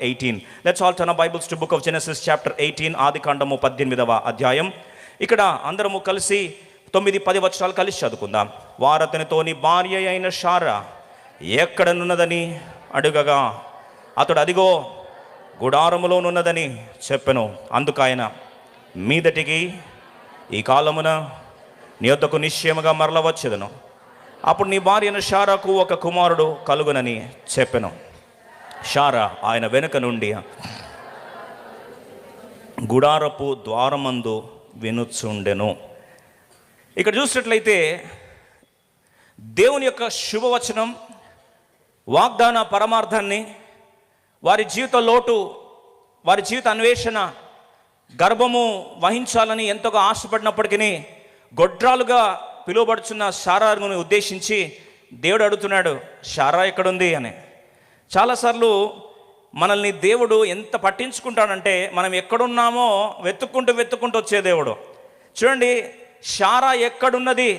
18. Let's all turn our Bibles to book of Genesis chapter 18. ఆదికాండము 18వ అధ్యాయం. ఇక్కడ అందరము కలిసి 9-10 వచనాలు కలిసి చదువుకుందాం. వారతనితో నీ భార్య అయిన శారా ఎక్కడనున్నదని అడుగగా అతడు అదిగో గుడారములోనున్నదని చెప్పెను. అందుకాయన మీదటికి ఈ కాలమున నీ యొద్దకు నిశ్చయముగా మరల వచ్చేదను. అప్పుడు నీ భార్య అయిన శారాకు ఒక కుమారుడు కలుగునని చెప్పెను. శారా ఆయన వెనుక నుండి గుడారపు ద్వారమందు వినుచుండెను. ఇక్కడ చూసినట్లయితే దేవుని యొక్క శుభవచనం, వాగ్దాన పరమార్థాన్ని, వారి జీవిత లోటు, వారి జీవిత అన్వేషణ, గర్భము వహించాలని ఎంతగా ఆశపడినప్పటికీ గొడ్రాలుగా పిలువబడుచున్న శారాను ఉద్దేశించి దేవుడు అడుగుతున్నాడు, శారా ఎక్కడుంది అని. చాలాసార్లు మనల్ని దేవుడు ఎంత పట్టించుకుంటాడంటే మనం ఎక్కడున్నామో వెతుక్కుంటూ వచ్చే దేవుడు. చూడండి, శారా ఎక్కడున్నది,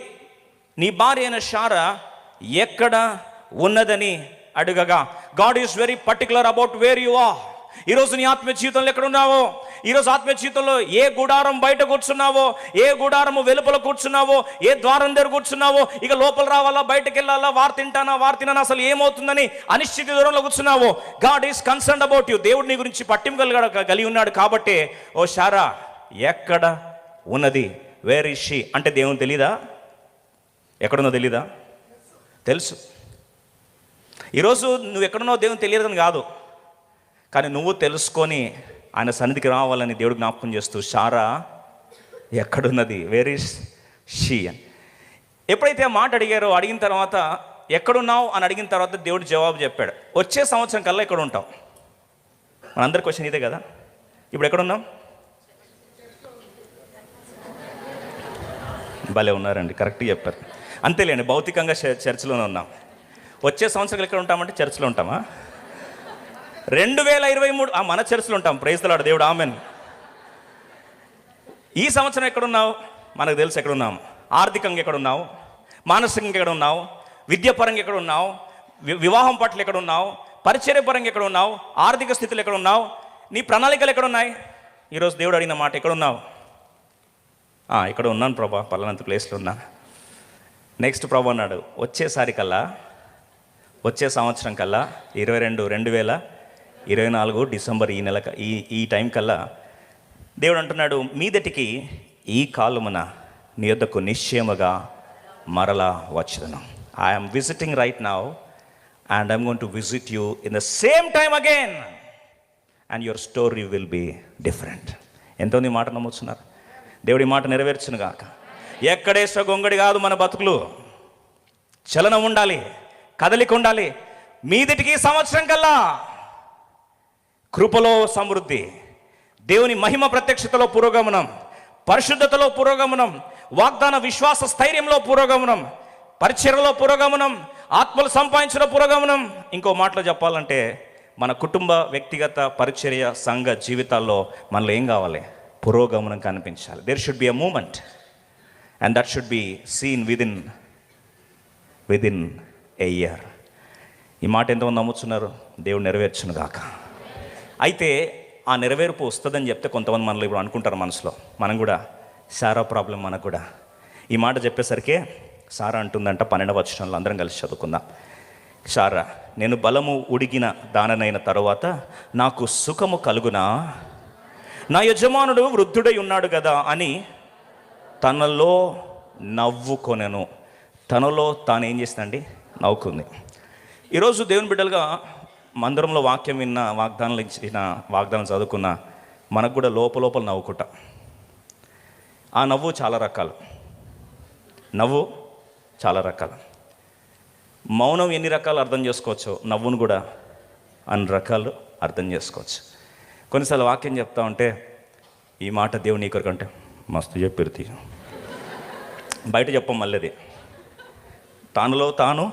నీ భార్య అయిన శారా ఎక్కడ ఉన్నదని అడుగగా, God is very particular about where you are. ఈరోజు నీ ఆత్మీయ జీవితంలో ఎక్కడున్నావో, ఈరోజు ఆత్మీయ జీవితంలో ఏ గుడారం బయట కూర్చున్నావో, ఏ గుడారము వెలుపల కూర్చున్నావో, ఏ ద్వారం దగ్గర కూర్చున్నావో, ఇక లోపల రావాలా బయటకు వెళ్ళాలా, వారు తినానా, అసలు ఏమవుతుందని అనిశ్చిత దూరంలో కూర్చున్నావో, God is concerned about you. దేవుడు నీ గురించి పట్టింపు కలిగి ఉన్నాడు. కాబట్టి ఓ శారా ఎక్కడ ఉన్నది, వేర్ ఇస్ షీ అంటే దేవుని తెలీదా? ఎక్కడున్నో తెలీదా? తెలుసు. ఈరోజు నువ్వు ఎక్కడున్నావు దేవుని తెలియదని కాదు, కానీ నువ్వు తెలుసుకొని ఆయన సన్నిధికి రావాలని దేవుడు జ్ఞాపకం చేస్తూ, శారా ఎక్కడున్నది, వేర్ ఇస్ షీ అని ఎప్పుడైతే ఆ మాట అడిగారో, అడిగిన తర్వాత ఎక్కడున్నావు అని అడిగిన తర్వాత దేవుడు జవాబు చెప్పాడు, వచ్చే సంవత్సరం కల్లా ఎక్కడ ఉంటావు. మనందరి క్వశ్చన్ ఇదే కదా. ఇప్పుడు ఎక్కడున్నాం? భలే ఉన్నారండి, కరెక్ట్గా చెప్పారు. అంతేలేండి, భౌతికంగా చర్చిలోనే ఉన్నాం. వచ్చే సంవత్సరం ఎక్కడ ఉంటామంటే చర్చిలో ఉంటామా? 2023 మన చర్చిలో ఉంటాం. ప్రైజ్ ది లార్డ్, దేవుడు ఆమెన్. ఈ సంవత్సరం ఎక్కడున్నావు? మనకు తెలుసు ఎక్కడున్నాం. ఆర్థికంగా ఎక్కడున్నావు, మానసికంగా ఎక్కడున్నావు, విద్యాపరంగా ఎక్కడున్నావు, వివాహం పట్ల ఎక్కడున్నావు, పరిచర్య పరంగా ఎక్కడున్నావు, ఆర్థిక స్థితిలో ఎక్కడున్నావు, నీ ప్రణాళికలు ఎక్కడున్నాయి. ఈరోజు దేవుడు అడిగిన మాట, ఎక్కడున్నావు? ఇక్కడ ఉన్నాను ప్రభా, పలానంత ప్లేస్లో ఉన్నా. నెక్స్ట్ ప్రభా అన్నాడు, వచ్చే సంవత్సరం కల్లా 2024 డిసెంబర్ ఈ నెల ఈ టైం కల్లా దేవుడు అంటున్నాడు, మీదటికి ఈ కాలమున నీ యొద్దకు నిశ్చయముగా మరలా వచ్చేదను. I'm visiting right now and I'm going to visit you in the same time again and your story will be different. ఎంతోంది మాట నమ్ముతున్నారు? దేవుడి మాట నెరవేర్చును గాక. ఎక్కడేసో గొంగడి కాదు మన బతుకులు. చలనం ఉండాలి, కదలిక ఉండాలి. మీదిటికి సంవత్సరం కల్లా కృపలో సమృద్ధి, దేవుని మహిమ ప్రత్యక్షతలో పురోగమనం, పరిశుద్ధతలో పురోగమనం, వాగ్దాన విశ్వాస స్థైర్యంలో పురోగమనం, పరిచర్యలో పురోగమనం, ఆత్మలు సంపాదించిన పురోగమనం. ఇంకో మాటలో చెప్పాలంటే మన కుటుంబ, వ్యక్తిగత, పరిచర్య, సంఘ జీవితాల్లో మనలో ఏం కావాలి? పురోగమనం కనిపించాలి. There should be a moment and that should be seen within a year. ఈ మాట ఎంతమంది నమ్ముతున్నారు? దేవుడు నెరవేర్చును గాక. అయితే ఆ నెరవేర్పు వస్తుందని చెప్తే కొంతమంది మనలో ఇప్పుడు అనుకుంటారు మనసులో, మనం కూడా శారా ప్రాబ్లం మనకు కూడా. ఈ మాట చెప్పేసరికి శారా అంటుందంట 12వ వచనంలో, అందరం కలిసి చదువుకుందాం. శారా, నేను బలము ఉడిగిన దాననైన తరువాత నాకు సుఖము కలుగునా, నా యజమానుడు వృద్ధుడై ఉన్నాడు కదా అని తనలో నవ్వుకొనెను. తనలో తాను ఏం చేసిందండి? నవ్వుకుంది. ఈరోజు దేవుని బిడ్డలుగా మందిరంలో వాక్యం విన్న, వాగ్దానాలు ఇచ్చిన, వాగ్దానం చదువుకున్న మనకు కూడా లోపల నవ్వుకుంటా. ఆ నవ్వు చాలా రకాలు. మౌనం ఎన్ని రకాలు అర్థం చేసుకోవచ్చు, నవ్వును కూడా అన్ని రకాలు అర్థం చేసుకోవచ్చు. కొన్నిసార్లు వాక్యం చెప్తా ఉంటే, ఈ మాట దేవుని కొరకంటే మస్తు చెప్పిరుతి, బయట చెప్పం మళ్ళీ తనలో తాను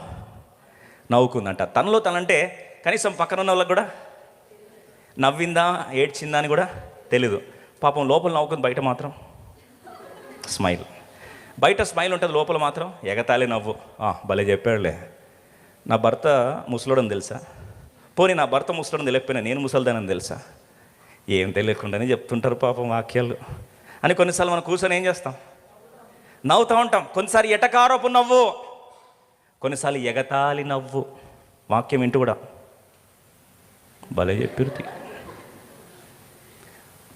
నవ్వుకుందంట. తనలో తనంటే కనీసం పక్కన ఉన్న వాళ్ళకి కూడా నవ్విందా ఏడ్చిందా అని కూడా తెలీదు. పాపం లోపల నవ్వుకుంది, బయట మాత్రం స్మైల్. బయట స్మైల్ ఉంటుంది, లోపల మాత్రం ఎగతాళి నవ్వు. భలే చెప్పాడులే, నా భర్త ముసలోడని తెలుసా, పోనీ నా భర్త ముసలిని తెలియకపోయినా నేను ముసలిదానని తెలుసా? ఏం తెలియకుండానే చెప్తుంటారు పాపం వాక్యాలు అని. కొన్నిసార్లు మనం కూర్చొని ఏం చేస్తాం? నవ్వుతూ ఉంటాం. కొన్నిసారి ఎటకారపు నవ్వు, కొన్నిసార్లు ఎగతాళి నవ్వు. వాక్యం వింటూ కూడా భలే చెప్పిరుతి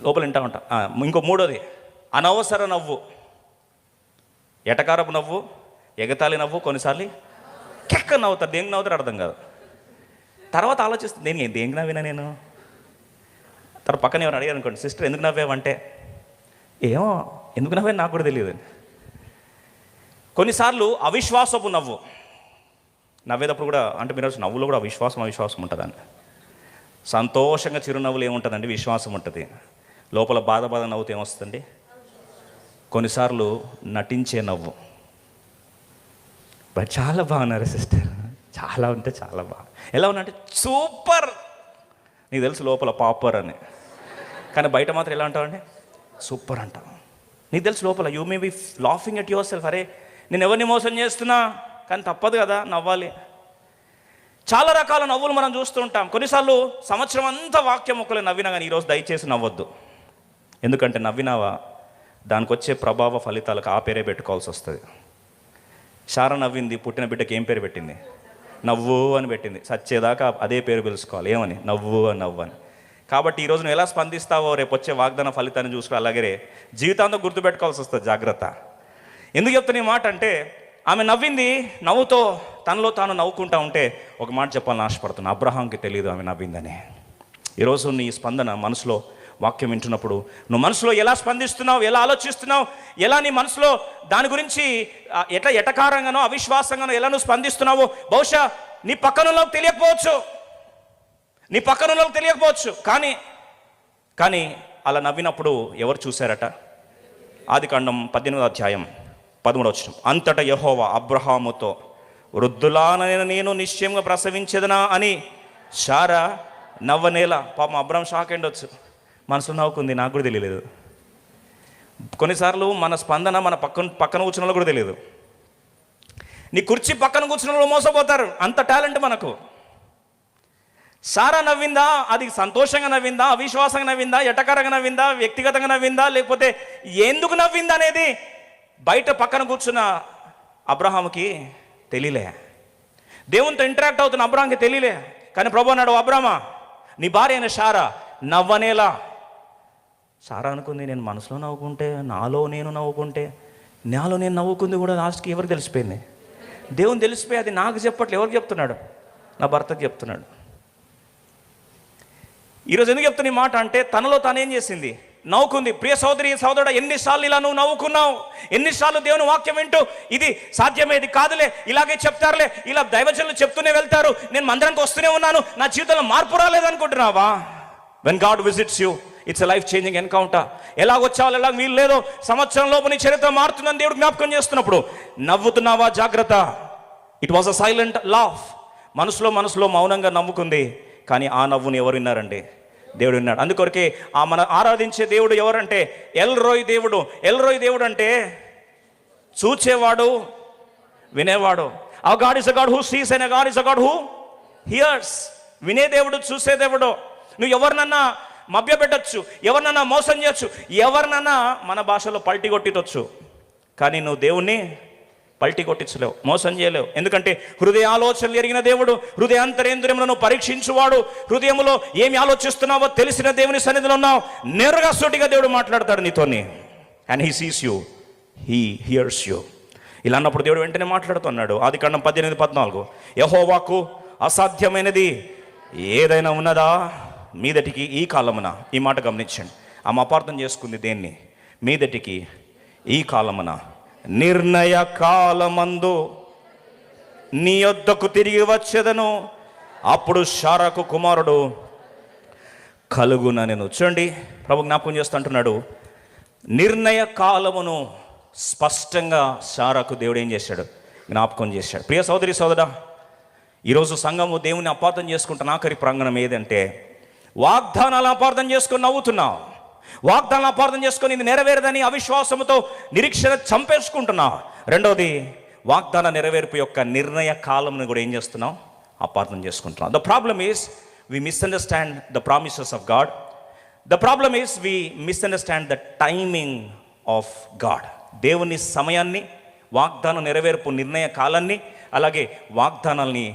లోపల వింటా ఉంటాం. ఇంకో మూడోది అనవసర నవ్వు. ఎటకారపు నవ్వు, ఎగతాళి నవ్వు, కొన్నిసార్లు కెక్క నవ్వుతారు. దేనికి నవ్వుతారు అర్థం కాదు. తర్వాత ఆలోచిస్తుంది, దేనికి నవ్వినా నేను. తర్వాత పక్కన ఎవరు అడిగారు అనుకోండి, సిస్టర్ ఎందుకు నవ్వావంటే, ఏమో ఎందుకు నవ్వే నాకు కూడా తెలియదు. కొన్నిసార్లు అవిశ్వాసపు నవ్వు. నవ్వేటప్పుడు కూడా అంటే మీరు నవ్వులో కూడా అవిశ్వాసం ఉంటుందండి. సంతోషంగా చిరునవ్వులు ఏముంటుందండి? విశ్వాసం ఉంటుంది. లోపల బాధ నవ్వుతో ఏమొస్తుందండి? కొన్నిసార్లు నటించే నవ్వు. బట్ చాలా బాగున్నారు సిస్టర్, చాలా ఉంటే చాలా బాగా. ఎలా ఉన్నంటే సూపర్, నీకు తెలుసు లోపల పాపర్ అని, కానీ బయట మాత్రం ఎలా అంటావండి? సూపర్ అంటావు. నీకు తెలుసు లోపల you may be laughing at your self. అరే నేను ఎవరిని మోసం చేస్తున్నా, కానీ తప్పదు కదా నవ్వాలి. చాలా రకాల నవ్వులు మనం చూస్తూ ఉంటాం. కొన్నిసార్లు సంవత్సరం అంతా వాక్యం మొక్కలు నవ్వినా కానీ ఈరోజు దయచేసి నవ్వొద్దు. ఎందుకంటే నవ్వినావా దానికి వచ్చే ప్రభావ ఫలితాలకు ఆ పేరే పెట్టుకోవాల్సి వస్తుంది. శార నవ్వింది, పుట్టిన బిడ్డకి ఏం పేరు పెట్టింది? నవ్వు అని పెట్టింది. సచ్చేదాకా అదే పేరు పిలుచుకోవాలి. ఏమని? నవ్వు అని. కాబట్టి ఈరోజు నువ్వు ఎలా స్పందిస్తావో రేపు వచ్చే వాగ్దాన ఫలితాన్ని చూసుకో. అలాగే జీవితాంతం గుర్తుపెట్టుకోవాల్సి వస్తుంది. జాగ్రత్త. ఎందుకు చెప్తున్నా ఈ మాట అంటే, ఆమె నవ్వింది, నవ్వుతో తనలో తాను నవ్వుకుంటా ఉంటే ఒక మాట చెప్పాలని ఆశపడుతున్నా. అబ్రహాంకి తెలియదు ఆమె నవ్విందని. ఈరోజు నీ స్పందన మనసులో వాక్యం వింటున్నప్పుడు నువ్వు మనసులో ఎలా స్పందిస్తున్నావు, ఎలా ఆలోచిస్తున్నావు, ఎలా నీ మనసులో దాని గురించి ఎటకారంగానో అవిశ్వాసంగానో ఎలా నువ్వు స్పందిస్తున్నావో బహుశా నీ పక్కనలోకి తెలియకపోవచ్చు. కానీ అలా నవ్వినప్పుడు ఎవరు చూశారట? ఆదికాండం 18వ అధ్యాయం 13వ వచనం. అంతటా యెహోవా అబ్రహాముతో, వృద్ధులానైన నేను నిశ్చయంగా ప్రసవించేదనా అని శారా నవ్వనేలా. పాపం అబ్రహాం షాక్ అయ్యుండొచ్చు. మనసులో నవ్వుకుంది, నాకు కూడా తెలియలేదు. కొన్నిసార్లు మన స్పందన మన పక్కన కూర్చున్న వాళ్ళు కూడా తెలియదు. నీ కుర్చీ పక్కన కూర్చున్న వాళ్ళు మోసపోతారు, అంత టాలెంట్ మనకు. శారా నవ్విందా? అది సంతోషంగా నవ్విందా, అవిశ్వాసంగా నవ్విందా, ఎటకారంగా నవ్విందా, వ్యక్తిగతంగా నవ్విందా, లేకపోతే ఎందుకు నవ్విందా అనేది బయట పక్కన కూర్చున్న అబ్రహాముకి తెలియలే. దేవునితో ఇంటరాక్ట్ అవుతున్న అబ్రహాంకి తెలియలే. కానీ ప్రభు అన్నాడు, అబ్రహమా నీ భార్య అయిన శారా నవ్వనేలా. శారా అనుకుంది, నేను మనసులో నవ్వుకుంటే, నాలో నేను నవ్వుకుంది కూడా లాస్ట్కి ఎవరికి తెలిసిపోయింది? దేవుని తెలిసిపోయి అది నాకు చెప్పట్లేదు. ఎవరికి చెప్తున్నాడు? నా భర్తకి చెప్తున్నాడు. ఈరోజు ఎందుకు చెప్తున్న ఈ మాట అంటే, తనలో తాను ఏం చేసింది? నవ్వుకుంది. ప్రియ సోదరి సోదరుడా, ఎన్నిసార్లు ఇలా నువ్వు నవ్వుకున్నావు? ఎన్నిసార్లు దేవుని వాక్యం వింటూ ఇది సాధ్యమే, ఇది కాదులే, ఇలాగే చెప్తారులే, ఇలా దైవజనులు చెప్తూనే వెళ్తారు, నేను మందిరానికి వస్తూనే ఉన్నాను, నా జీవితంలో మార్పు రాలేదనుకుంటున్నావా? When God visits you, it's a life changing encounter. ఎలాగొచ్చావు ఎలాగ వీలు లేదో, సంవత్సరం లోపు నీ చరిత్ర మారుతుందని దేవుడు జ్ఞాపకం చేస్తున్నప్పుడు నవ్వుతున్నావా? జాగ్రత్త. It was a silent laugh. మనసులో మౌనంగా నవ్వుకుంది. కానీ ఆ నవ్వుని ఎవరు విన్నారండి? దేవుడు విన్నాడు. అందుకొరకే మన ఆరాధించే దేవుడు ఎవరంటే ఎల్ రోయ్ దేవుడు అంటే చూచేవాడు, వినేవాడు. ఆ God is a God who sees and God is a God who hears. వినే దేవుడు, చూసే దేవుడు. నువ్వు ఎవరినన్నా మభ్యపెట్టచ్చు, ఎవరినన్నా మోసం చేయొచ్చు, ఎవరినన్నా మన భాషలో పల్టీ కొట్టించవచ్చు, కానీ నువ్వు దేవుణ్ణి పల్టీ కొట్టించలేవు, మోసం చేయలేవు. ఎందుకంటే హృదయ ఆలోచనలు ఎరిగిన దేవుడు, హృదయాంతరేంద్రియములను పరీక్షించువాడు. హృదయంలో ఏమి ఆలోచిస్తున్నావో తెలిసిన దేవుని సన్నిధిలో ఉన్నావు. నేరుగా సూటిగా దేవుడు మాట్లాడతాడు నీతోని. And he sees you, he hears you. ఇలా అన్నప్పుడు దేవుడు వెంటనే మాట్లాడుతున్నాడు. ఆదికాండం 18:14, యెహోవాకు అసాధ్యమైనది ఏదైనా ఉన్నదా మీదటికి ఈ కాలమున. ఈ మాట గమనించండి. ఆమె అపార్థం చేసుకుంది దేన్ని? మీదటికి ఈ కాలమున, నిర్ణయ కాలమందు నీ యొద్దకు తిరిగి వచ్చేదను, అప్పుడు శారాకు కుమారుడు కలుగుననెను. చూడండి, ప్రభు జ్ఞాపకం చేస్తూ అంటున్నాడు, నిర్ణయ కాలమును స్పష్టంగా శారాకు దేవుడు ఏం చేశాడు? జ్ఞాపకం చేశాడు. ప్రియ సోదరి సోదరా, ఈరోజు సంఘము దేవుని అపార్థం చేసుకుంటున్న ఆఖరి ప్రాంగణం ఏదంటే, వాగ్దానాలు అపార్థం చేసుకొని నవ్వుతున్నావు, వాగ్దానాలు అపార్థం చేసుకొని ఇది నెరవేరదని అవిశ్వాసంతో నిరీక్షణ చంపేసుకుంటున్నావు. రెండవది, వాగ్దాన నెరవేర్పు యొక్క నిర్ణయ కాలంను కూడా ఏం చేస్తున్నావు? అపార్థం చేసుకుంటున్నావు. The problem is we misunderstand the promises of God. The problem is we misunderstand the timing of God. దేవుని సమయాన్ని, వాగ్దానం నెరవేర్పు నిర్ణయ కాలాన్ని, అలాగే వాగ్దానాల్ని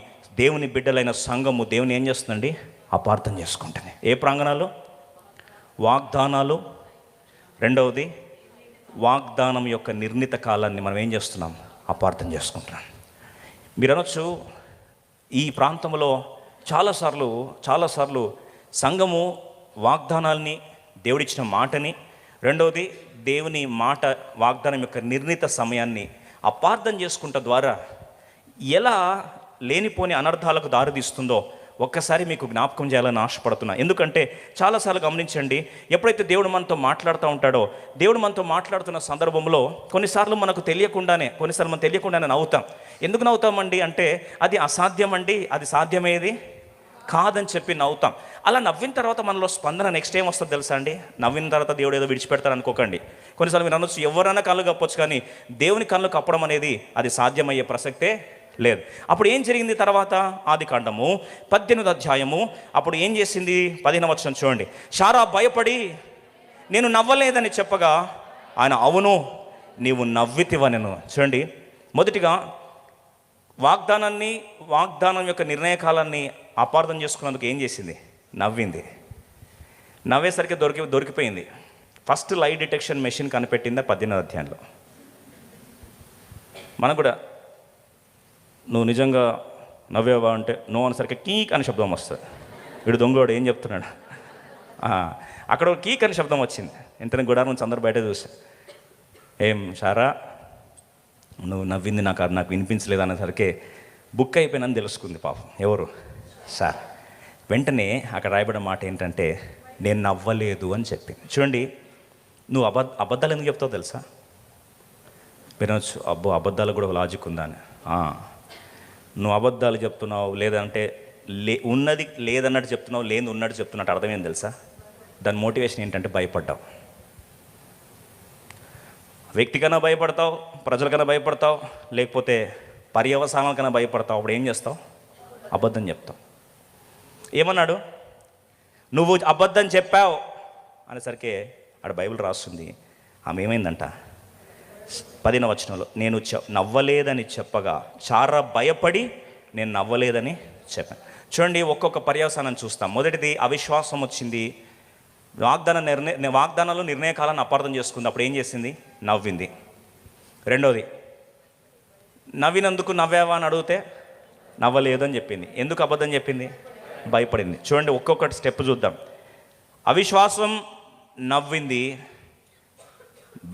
దేవుని బిడ్డలైన సంఘము దేవుని ఏం చేస్తుందండి? అపార్థం చేసుకుంటుంది. ఏ ప్రాంగణాలు? వాగ్దానాలు. రెండవది, వాగ్దానం యొక్క నిర్ణీత కాలాన్ని మనం ఏం చేస్తున్నాం? అపార్థం చేసుకుంటున్నాం. మీరు అనొచ్చు, ఈ ప్రాంతంలో చాలాసార్లు సంఘము వాగ్దానాల్ని, దేవుడిచ్చిన మాటని, రెండవది దేవుని మాట వాగ్దానం యొక్క నిర్ణీత సమయాన్ని అపార్థం చేసుకుంట ద్వారా ఎలా లేనిపోని అనర్థాలకు దారితీస్తుందో ఒక్కసారి మీకు జ్ఞాపకం చేయాలని ఆశపడుతున్నా. ఎందుకంటే చాలాసార్లు గమనించండి, ఎప్పుడైతే దేవుడు మనతో మాట్లాడుతూ ఉంటాడో, దేవుడు మనతో మాట్లాడుతున్న సందర్భంలో కొన్నిసార్లు మనం తెలియకుండానే నవ్వుతాం. ఎందుకు నవ్వుతామండి అంటే, అది అసాధ్యం అండి, అది సాధ్యమేది కాదని చెప్పి నవ్వుతాం. అలా నవ్విన తర్వాత మనలో స్పందన నెక్స్ట్ ఏం వస్తుంది తెలుసా అండి? నవ్విన తర్వాత దేవుడు ఏదో విడిచిపెడతారు అనుకోకండి. కొన్నిసార్లు మీరు అనొచ్చు, ఎవరైనా కళ్ళు కప్పొచ్చు, కానీ దేవుని కళ్ళు కప్పడం అనేది అది సాధ్యమయ్యే ప్రసక్తే లేదు. అప్పుడు ఏం జరిగింది తర్వాత? ఆదికాండము 18వ అధ్యాయము. అప్పుడు ఏం చేసింది? 15వ వచనం చూడండి. శారా భయపడి నేను నవ్వలేదని చెప్పగా ఆయన, అవును నీవు నవ్వితివనెను. చూడండి, మొదటిగా వాగ్దానం యొక్క నిర్ణయ కాలాన్ని అపార్థం చేసుకున్నందుకు ఏం చేసింది? నవ్వింది. నవ్వేసరికి దొరికిపోయింది. ఫస్ట్ లై డిటెక్షన్ మెషిన్ కనిపెట్టిందా 18వ అధ్యాయంలో. మనకు కూడా నువ్వు నిజంగా నవ్వేవా అంటే నో అనేసరికి కీక్ అనే శబ్దం వస్తుంది. వీడు దొంగోడు ఏం చెప్తున్నాడు? అక్కడ కీక్ అనే శబ్దం వచ్చింది. ఇంతనే గుడారం నుంచి అందరూ బయట చూసా, ఏం సారా నువ్వు నవ్వింది నాకు వినిపించలేదు అనేసరికి బుక్ అయిపోయినని తెలుసుకుంది పాపం. ఎవరు? సార్. వెంటనే అక్కడ రాయబడిన మాట ఏంటంటే, నేను నవ్వలేదు అని చెప్పింది. చూడండి, నువ్వు అబద్ధాలు ఎందుకు చెప్తావు తెలుసా? వినొచ్చు, అబ్బో అబద్ధాలు కూడా లాజిక్ ఉందా అని. నువ్వు అబద్ధాలు చెప్తున్నావు, లేదంటే ఉన్నది లేదన్నట్టు చెప్తున్నావు, లేని ఉన్నట్టు చెప్తున్నట్టు అర్థమేం తెలుసా? దాని మోటివేషన్ ఏంటంటే భయపడ్డావు. వ్యక్తికన్నా భయపడతావు, ప్రజలకన్నా భయపడతావు, లేకపోతే పర్యవసానాలకన్నా భయపడతావు. అప్పుడు ఏం చేస్తావు? అబద్ధం చెప్తావు. ఏమన్నాడు? నువ్వు అబద్ధం చెప్పావు అనేసరికి ఆడ బైబిల్ రాస్తుంది. ఆమె ఏమైందంట? 10వ వచనంలో, నేను నవ్వలేదని చెప్పగా చాలా భయపడి నేను నవ్వలేదని చెప్పాను. చూడండి, ఒక్కొక్క పర్యవసానం చూస్తాం. మొదటిది అవిశ్వాసం వచ్చింది. వాగ్దానాలు నిర్ణయ కాలాన్ని అపార్థం చేసుకుంది. అప్పుడు ఏం చేసింది? నవ్వింది. రెండోది, నవ్వినందుకు నవ్వావా అని అడిగితే నవ్వలేదు అని చెప్పింది. ఎందుకు అబద్ధం చెప్పింది? భయపడింది. చూడండి, ఒక్కొక్కటి స్టెప్ చూద్దాం. అవిశ్వాసం, నవ్వింది.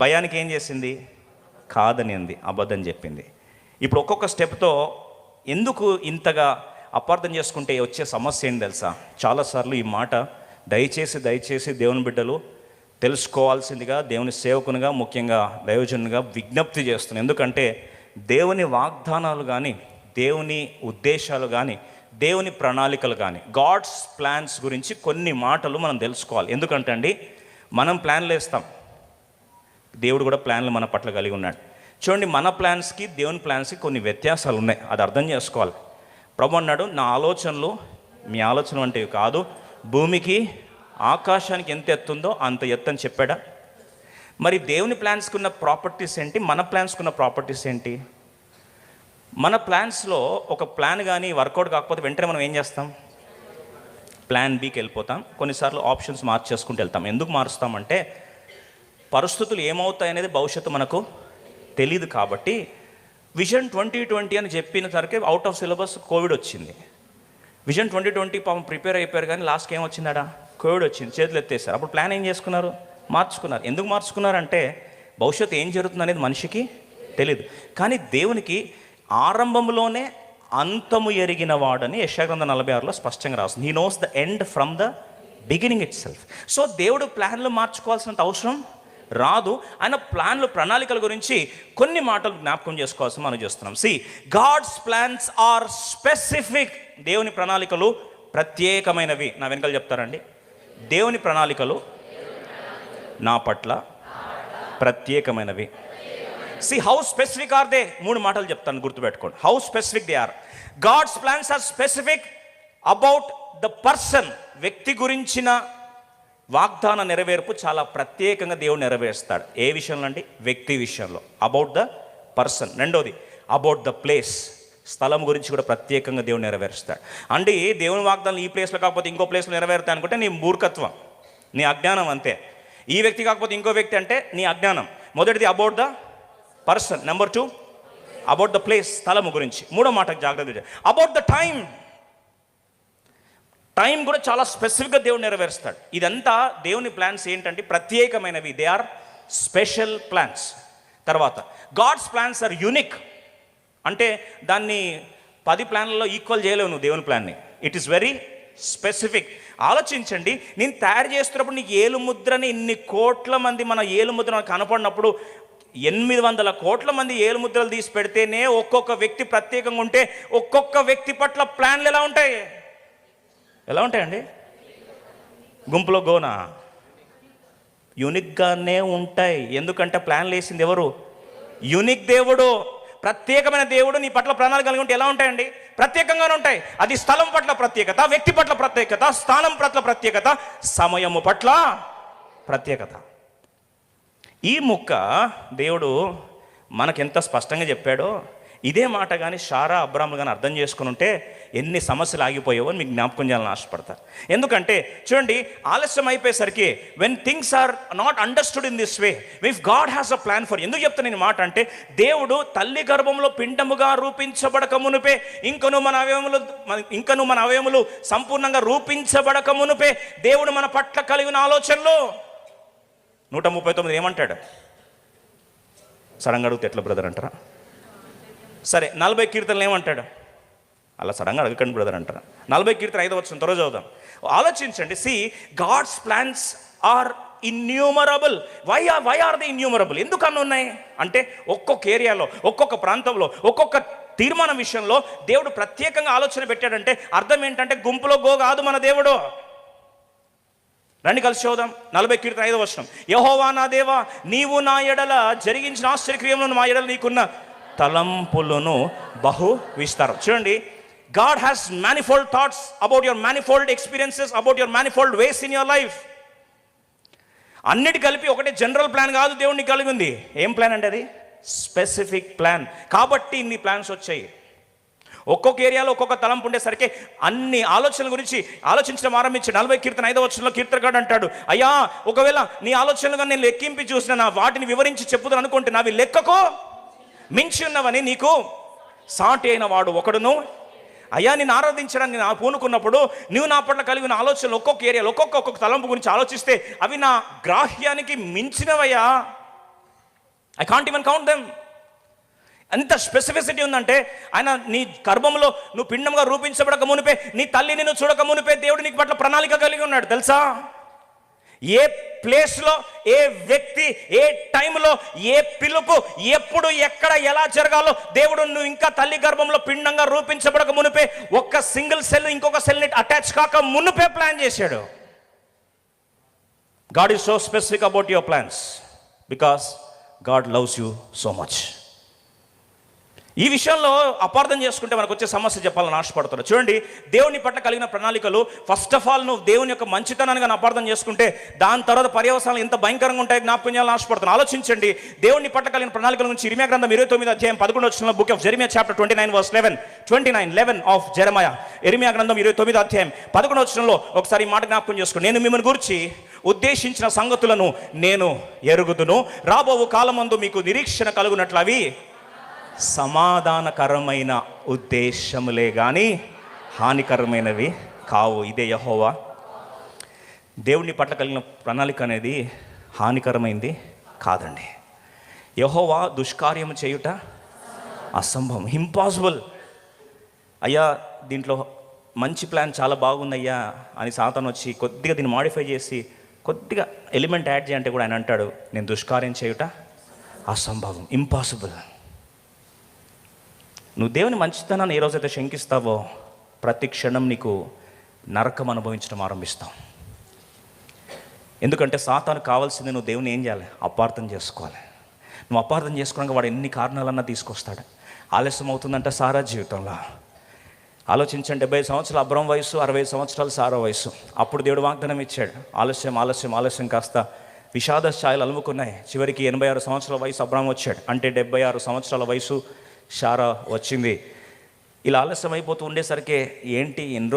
భయానికి ఏం చేసింది? కాదని అంది, అబద్ధం చెప్పింది. ఇప్పుడు ఒక్కొక్క స్టెప్తో ఎందుకు ఇంతగా అపార్థం చేసుకుంటే వచ్చే సమస్య ఏంటి తెలుసా? చాలాసార్లు ఈ మాట దయచేసి దేవుని బిడ్డలు తెలుసుకోవాల్సిందిగా, దేవుని సేవకునిగా, ముఖ్యంగా దైవజనునిగా విజ్ఞప్తి చేస్తున్నాను. ఎందుకంటే దేవుని వాగ్దానాలు కానీ, దేవుని ఉద్దేశాలు కానీ, దేవుని ప్రణాళికలు కానీ, గాడ్స్ ప్లాన్స్ గురించి కొన్ని మాటలు మనం తెలుసుకోవాలి. ఎందుకంటే అండి, మనం ప్లాన్లు వేస్తాం, దేవుడు కూడా ప్లాన్లు మన పట్ల కలిగి ఉన్నాడు. చూడండి, మన ప్లాన్స్కి దేవుని ప్లాన్స్కి కొన్ని వ్యత్యాసాలు ఉన్నాయి. అది అర్థం చేసుకోవాలి. ప్రభు అన్నాడు, నా ఆలోచనలు మీ ఆలోచన వంటివి కాదు, భూమికి ఆకాశానికి ఎంత ఎత్తుందో అంత ఎత్తు అని చెప్పాడా? మరి దేవుని ప్లాన్స్కి ఉన్న ప్రాపర్టీస్ ఏంటి? మన ప్లాన్స్కి ఉన్న ప్రాపర్టీస్ ఏంటి? మన ప్లాన్స్లో ఒక ప్లాన్ కానీ వర్కౌట్ కాకపోతే వెంటనే మనం ఏం చేస్తాం? ప్లాన్ బికి వెళ్ళిపోతాం. కొన్నిసార్లు ఆప్షన్స్ మార్చేసుకుంటూ వెళ్తాం. ఎందుకు మారుస్తామంటే పరిస్థితులు ఏమవుతాయి అనేది భవిష్యత్తు మనకు తెలియదు. కాబట్టి విజన్ 2020 అని చెప్పిన సరికి అవుట్ ఆఫ్ సిలబస్ కోవిడ్ వచ్చింది. విజన్ 2020 పాపం ప్రిపేర్ అయిపోయారు, కానీ లాస్ట్కి ఏమొచ్చిందాడా? కోవిడ్ వచ్చింది. చేతులు ఎత్తేసారు. అప్పుడు ప్లాన్ ఏం చేసుకున్నారు? మార్చుకున్నారు. ఎందుకు మార్చుకున్నారంటే భవిష్యత్తు ఏం జరుగుతుంది అనేది మనిషికి తెలియదు. కానీ దేవునికి ఆరంభంలోనే అంతము ఎరిగిన వాడని యెషయా గ్రంథం 46లో స్పష్టంగా రాస్తుంది. He knows the end from the beginning it self. So దేవుడు ప్లాన్లు మార్చుకోవాల్సినంత అవసరం రాదు. ఆయన ప్లాన్లు, ప్రణాళికల గురించి కొన్ని మాటలు జ్ఞాపకం చేసుకోవాల్సి మనం చేస్తున్నాం. God's plans are specific. దేవుని ప్రణాళికలు ప్రత్యేకమైనవి. నా వెనకాల చెప్తారండి, దేవుని ప్రణాళికలు నా పట్ల ప్రత్యేకమైనవి. How specific are they? 3 మాటలు చెప్తాను, గుర్తుపెట్టుకోండి. How specific they are. God's plans are specific about the person, వ్యక్తి గురించిన వాగ్దాన నెరవేర్పు చాలా ప్రత్యేకంగా దేవుడు నెరవేరుస్తాడు. ఏ విషయంలో అండి? వ్యక్తి విషయంలో, అబౌట్ ద పర్సన్. రెండోది అబౌట్ ద ప్లేస్, స్థలం గురించి కూడా ప్రత్యేకంగా దేవుడు నెరవేరుస్తాడు. అంటే దేవుని వాగ్దానం ఈ ప్లేస్లో కాకపోతే ఇంకో ప్లేస్లో నెరవేరుతాయి అనుకుంటే నీ మూర్ఖత్వం, నీ అజ్ఞానం అంతే. ఈ వ్యక్తి కాకపోతే ఇంకో వ్యక్తి అంటే నీ అజ్ఞానం. మొదటిది about the person. Number 2 about the place, స్థలము గురించి. మూడో మాటకు జాగ్రత్త, అబౌట్ ద టైం. టైం కూడా చాలా స్పెసిఫిక్గా దేవుడు నెరవేరుస్తాడు. ఇదంతా దేవుని ప్లాన్స్ ఏంటంటే ప్రత్యేకమైనవి, దే ఆర్ స్పెషల్ ప్లాన్స్. తర్వాత గాడ్స్ ప్లాన్స్ ఆర్ యూనిక్. అంటే దాన్ని 10 ప్లాన్లలో ఈక్వల్ చేయలేవు నువ్వు దేవుని ప్లాన్ని. It is very specific. ఆలోచించండి, నేను తయారు చేస్తున్నప్పుడు నీకు ఏలు ముద్రని ఇన్ని కోట్ల మంది మన ఏలు ముద్ర కనపడినప్పుడు 800 కోట్ల మంది ఏలు ముద్రలు తీసి పెడితేనే ఒక్కొక్క వ్యక్తి ప్రత్యేకంగా ఉంటే ఒక్కొక్క వ్యక్తి పట్ల ప్లాన్లు ఎలా ఉంటాయి? ఎలా ఉంటాయండి? గుంపులో గోనా యూనిక్గానే ఉంటాయి. ఎందుకంటే ప్లాన్లు వేసింది ఎవరు? యూనిక్ దేవుడు, ప్రత్యేకమైన దేవుడు. నీ పట్ల ప్రణాళిక కలిగి ఉంటే ఎలా ఉంటాయండి? ప్రత్యేకంగానే ఉంటాయి. అది స్థలం పట్ల ప్రత్యేకత, వ్యక్తి పట్ల ప్రత్యేకత, స్థానం పట్ల ప్రత్యేకత, సమయము పట్ల ప్రత్యేకత. ఈ ముక్క దేవుడు మనకెంత స్పష్టంగా చెప్పాడో, ఇదే మాట కానీ షారా అబ్రాములు కానీ అర్థం చేసుకుని ఉంటే ఎన్ని సమస్యలు ఆగిపోయావో అని మీకు జ్ఞాపకం చేయాలని ఆశపడతారు. ఎందుకంటే చూడండి, ఆలస్యం అయిపోయేసరికి when things are not understood in this way, if God has a plan for. ఎందుకు చెప్తాను నేను మాట అంటే, దేవుడు తల్లి గర్భంలో పిండముగా రూపించబడక మునుపే, ఇంకను మన అవయములు సంపూర్ణంగా రూపించబడక మునుపే దేవుడు మన పట్ల కలిగిన ఆలోచనలు. 139 ఏమంటాడు? సడన్గా అడిగితే ఎట్లా బ్రదర్ అంటారా? సరే, 40 కీర్తనలు ఏమంటాడు? అలా సడన్గా అడగకండి బ్రదర్ అంటారా? 40 కీర్తన 5వ వచనం త్వరగా చదువుదాం. ఆలోచించండి. See, God's plans are innumerable. Why are the innumerable? ఎందుకు అన్నీ ఉన్నాయి అంటే, ఒక్కొక్క ఏరియాలో, ఒక్కొక్క ప్రాంతంలో, ఒక్కొక్క తీర్మానం విషయంలో దేవుడు ప్రత్యేకంగా ఆలోచన పెట్టాడంటే అర్థం ఏంటంటే, గుంపులో గో కాదు మన దేవుడు. రండి కలిసి చూద్దాం. 40 కీర్తన 5వ వచనం. యెహోవా నా దేవా, నీవు నా ఎడల జరిగించిన ఆశ్చర్యక్రియలను, మా ఎడల నీకున్న తలంపులను బహు విస్తారం. చూడండి, God has manifold thoughts about your manifold experiences, about your manifold ways in your life. అన్నిటి కలిపి ఒకటే జనరల్ ప్లాన్ కాదు దేవుడిని కలిగి ఉంది. ఏం ప్లాన్ అంటే అది? Specific plan. కాబట్టి ఇన్ని ప్లాన్స్ వచ్చాయి. ఒక్కొక్క ఏరియాలో ఒక్కొక్క తలంపు ఉండేసరికి అన్ని ఆలోచనల గురించి ఆలోచించడం ఆరంభించి 40 కీర్తన 5వ వచనంలో కీర్తనకారుడు అంటాడు, అయ్యా, ఒకవేళ నీ ఆలోచనలుగా నేను లెక్కింపి చూసిన వాటిని వివరించి చెప్పుదని అనుకుంటే నావి లెక్కకో మించి ఉన్నవని నీకు సాటి అయిన వాడు ఒకడును. అయ్యా, నేను ఆరాధించడానికి నా పూనుకున్నప్పుడు నువ్వు నా పట్ల కలిగిన ఆలోచనలు ఒక్కొక్క ఏరియాలో ఒక్కొక్క తలంపు గురించి ఆలోచిస్తే అవి నా గ్రాహ్యానికి మించినవయ్యా. I can't even count them. ఎంత స్పెసిఫిసిటీ ఉందంటే, ఆయన నీ గర్భంలో నువ్వు పిండంగా రూపించబడక మునిపే, నీ తల్లిని నువ్వు చూడక మునిపే దేవుడు నీకు పట్ల ప్రణాళిక కలిగి ఉన్నాడు. తెలుసా? ఏ ప్లేస్లో, ఏ వ్యక్తి, ఏ టైంలో, ఏ పిలుపు, ఎప్పుడు, ఎక్కడ, ఎలా జరగాలో దేవుడు నువ్వు ఇంకా తల్లి గర్భంలో పిండంగా రూపించబడక మునిపే, ఒక్క సింగిల్ సెల్ ఇంకొక సెల్ని అటాచ్ కాక మునిపే ప్లాన్ చేశాడు. God is so specific about your plans because God loves you so much. ఈ విషయంలో అపార్థం చేసుకుంటే మనకు వచ్చే సమస్య చెప్పాలని ఆశపడుతున్నారు. చూడండి, దేవుని పట్ల కలిగిన ప్రణాళికలు, ఫస్ట్ ఆఫ్ ఆల్ నువ్వు దేవుని యొక్క మంచితనాన్ని అపార్థం చేసుకుంటే దాని తర్వాత పర్యవసానాలు ఎంత భయంకరంగా ఉంటాయి జ్ఞాపకం చేయాలని ఆశపడుతున్నాను. ఆలోచించండి, దేవుని పట్ల కలిగిన ప్రణాళికల గురించి ఇర్మియా గ్రంథం 29వ అధ్యాయం 11వ వచనంలో, బుక్ ఆఫ్ జెరమియా చాప్టర్ 29:11 ఆఫ్ జెరమియా, ఇర్మియా గ్రంథం 29వ అధ్యాయం 11వ వచనంలో ఒకసారి ఈ మాట జ్ఞాపకం చేసుకోండి. నేను మిమ్మల్ని గురించి ఉద్దేశించిన సంగతులను నేను ఎరుగుదును, రాబో కాలమందు మీకు నిరీక్షణ కలుగునట్లు అవి సమాధానకరమైన ఉద్దేశములే కానీ హానికరమైనవి కావు. ఇదే యెహోవా. దేవుని పట్ల కలిగిన ప్రణాళిక అనేది హానికరమైంది కాదండి. యెహోవా దుష్కార్యము చేయుట అసంభవం, ఇంపాసిబుల్. అయ్యా, దీంట్లో మంచి ప్లాన్ చాలా బాగుందయ్యా అని సాతాను వచ్చి కొద్దిగా దీన్ని మాడిఫై చేసి కొద్దిగా ఎలిమెంట్ యాడ్ చేయంటే కూడా ఆయన అంటాడు, నేను దుష్కార్యం చేయుట అసంభవం, ఇంపాసిబుల్. నువ్వు దేవుని మంచితనాన్ని ఏ రోజైతే శంకిస్తావో ప్రతి క్షణం నీకు నరకం అనుభవించడం ఆరంభిస్తావు. ఎందుకంటే సాతాను కావాల్సింది నువ్వు దేవుని ఏం చేయాలి? అపార్థం చేసుకోవాలి. నువ్వు అపార్థం చేసుకోవడానికి వాడు ఎన్ని కారణాలన్నా తీసుకొస్తాడు. ఆలస్యం అవుతుందంటే సారా జీవితంలో ఆలోచించండి, 70 సంవత్సరాలు అబ్రహం వయసు, 60 సంవత్సరాలు సారా వయసు. అప్పుడు దేవుడు వాగ్దానం ఇచ్చాడు. ఆలస్యం కాస్త విషాద ఛాయలు అలుముకున్నాయి. చివరికి 86 సంవత్సరాల వయసు అబ్రహం వచ్చాడు. అంటే 76 సంవత్సరాల వయసు శారా వచ్చింది. ఇలా ఆలస్యం అయిపోతూ ఉండేసరికి ఏంటి ఎన్ని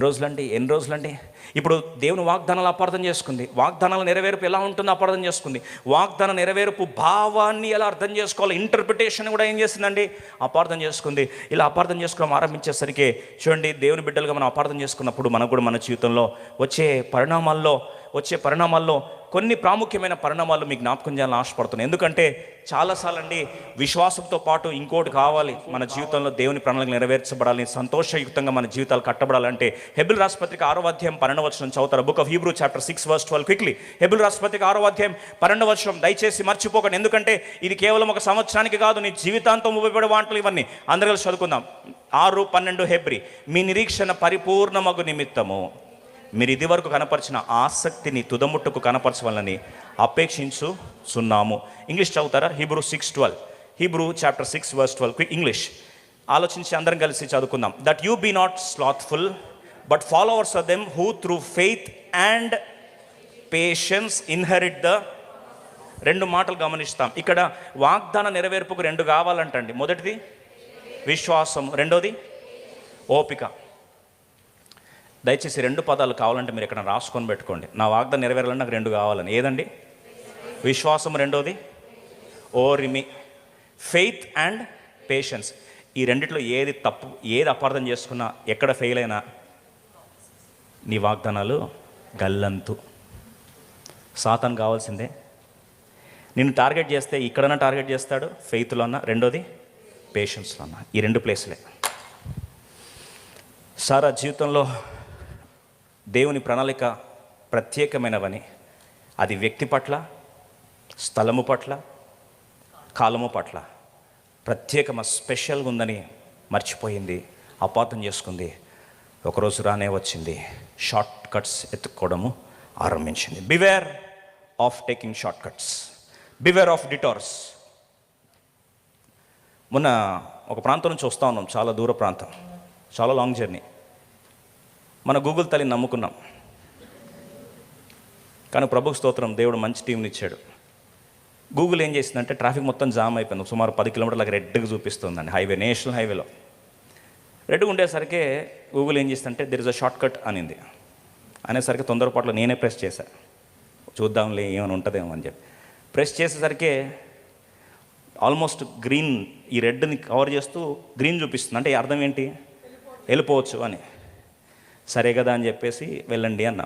రోజులండి. ఇప్పుడు దేవుని వాగ్దానాలు అపార్థం చేసుకుంది. వాగ్దానాల నెరవేర్పు ఎలా ఉంటుందో అపార్థం చేసుకుంది. వాగ్దాన నెరవేర్పు భావాన్ని ఎలా అర్థం చేసుకోవాలి, ఇంటర్ప్రిటేషన్ కూడా ఏం చేసిందండి, అపార్థం చేసుకుంది. ఇలా అపార్థం చేసుకోవడం ఆరంభించేసరికి చూడండి, దేవుని బిడ్డలుగా మనం అపార్థం చేసుకున్నప్పుడు మనకు కూడా మన జీవితంలో వచ్చే పరిణామాల్లో కొన్ని ప్రాముఖ్యమైన పరిణామాలు మీకు జ్ఞాపకం చేయాలని ఆశపడుతున్నాను. ఎందుకంటే చాలాసార్లు అండి విశ్వాసంతో పాటు ఇంకోటి కావాలి మన జీవితంలో. దేవుని ప్రణాళిక నెరవేర్చబడాలి, సంతోషయుక్తంగా మన జీవితాలు కట్టబడాలంటే హెబ్రీ రాసిన పత్రిక 6వ అధ్యాయం 12వ వచనం చదువుతారు. Book of Hebrew chapter 6:12 quickly. Hebrew రాసిన పత్రిక 6వ అధ్యాయం 12వ వచనం దయచేసి మర్చిపోకండి. ఎందుకంటే ఇది కేవలం ఒక సంవత్సరానికి కాదు, నీ జీవితాంతం ఉపయోగపడే వాంటలు ఇవన్నీ. అందరూ కలిసి చదువుకుందాం. 6:12 హెబ్రీ. మీ నిరీక్షణ పరిపూర్ణమగు నిమిత్తము మీరు ఇది వరకు కనపరిచిన ఆసక్తిని తుదముట్టుకు కనపరచవాలని అపేక్షించుచున్నాము. ఇంగ్లీష్ చదువుతారా? Hebrew 6:12. Hebrew chapter 6:12 quick English. ఆలోచించి అందరం కలిసి చదువుకుందాం. That you be not slothful but followers of them who through faith and patience inherit the. 2 మాటలు గమనిస్తాం ఇక్కడ. వాగ్దాన నెరవేర్పుకు 2 కావాలంటండి. మొదటిది విశ్వాసం, రెండోది ఓపిక. దయచేసి 2 పదాలు కావాలంటే మీరు ఇక్కడ రాసుకొని పెట్టుకోండి. నా వాగ్దానం నెరవేరాలంటే నాకు 2 కావాలని. ఏదండి? విశ్వాసం, రెండోది ఓరిమి. Faith and patience. ఈ రెండిట్లో ఏది తప్పు, ఏది అపార్థం చేసుకున్నా, ఎక్కడ ఫెయిల్ అయినా నీ వాగ్దానాలు గల్లంతు. సాతాను కావాల్సిందే. నిన్ను టార్గెట్ చేస్తే ఇక్కడన్నా టార్గెట్ చేస్తాడు, ఫెయిత్లో అన్నా, రెండోది పేషెన్స్లో అన్నా. ఈ 2 ప్లేసులే. సారా జీవితంలో దేవుని ప్రణాళిక ప్రత్యేకమైనవని, అది వ్యక్తి పట్ల, స్థలము పట్ల, కాలము పట్ల స్పెషల్గా ఉందని మర్చిపోయింది, అపార్థం చేసుకుంది. ఒకరోజు రానే వచ్చింది, షార్ట్ కట్స్ ఎత్తుక్కోవడము ఆరంభించింది. Beware of taking shortcuts, beware of detours. మొన్న ఒక ప్రాంతం నుంచి వస్తూ ఉన్నాం, చాలా దూర ప్రాంతం, చాలా లాంగ్ జర్నీ. మన గూగుల్ తల్లిని నమ్ముకున్నాం, కానీ ప్రభుకు స్తోత్రం, దేవుడు మంచి టీంని ఇచ్చాడు. గూగుల్ ఏం చేసిందంటే ట్రాఫిక్ మొత్తం జామ్ అయిపోయింది. సుమారు 10 కిలోమీటర్లకు రెడ్గా చూపిస్తుందండి హైవే, నేషనల్ హైవేలో. రెడ్గా ఉండేసరికి గూగుల్ ఏం చేసిందంటే there is a short cut అనింది. అనేసరికి తొందరపాట్లో నేనే ప్రెస్ చేశాను, చూద్దాంలే ఏమైనా ఉంటుందేమో అని చెప్పి. ప్రెస్ చేసేసరికి ఆల్మోస్ట్ గ్రీన్, ఈ రెడ్ని కవర్ చేస్తూ గ్రీన్ చూపిస్తుంది. అంటే అర్థం ఏంటి? వెళ్ళిపోవచ్చు అని. సరే కదా అని చెప్పేసి వెళ్ళండి అన్న.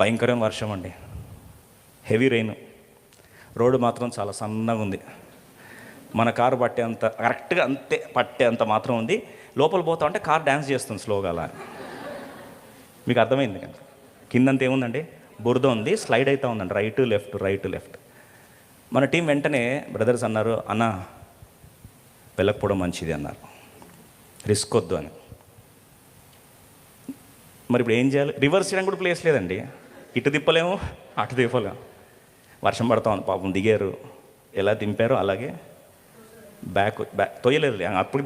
భయంకరమైన వర్షం అండి, హెవీ రెయిన్. రోడ్డు మాత్రం చాలా సన్నగా ఉంది. మన కారు పట్టేంత కరెక్ట్గా అంతే పట్టేంత మాత్రం ఉంది. లోపల పోతా ఉంటే కార్ డ్యాన్స్ చేస్తుంది స్లోగా అలా. మీకు అర్థమైంది కదా? కిందంత ఏముందండి, బురద ఉంది, స్లైడ్ అవుతూ ఉందండి, రైట్ లెఫ్ట్. మన టీం వెంటనే బ్రదర్స్ అన్నారు, అన్న వెళ్ళకపోవడం మంచిది అన్నారు, రిస్క్ వద్దు అని. మరి ఇప్పుడు ఏం చేయాలి? రివర్స్ చేయడానికి కూడా ప్లేస్ లేదండి, ఇటు తిప్పలేము అటు తిప్పలేము. వర్షం పడతా ఉంది, పాపం దిగారు. ఎలా దింపారో అలాగే బ్యాక్ తొయ్యలేదు, అప్పుడు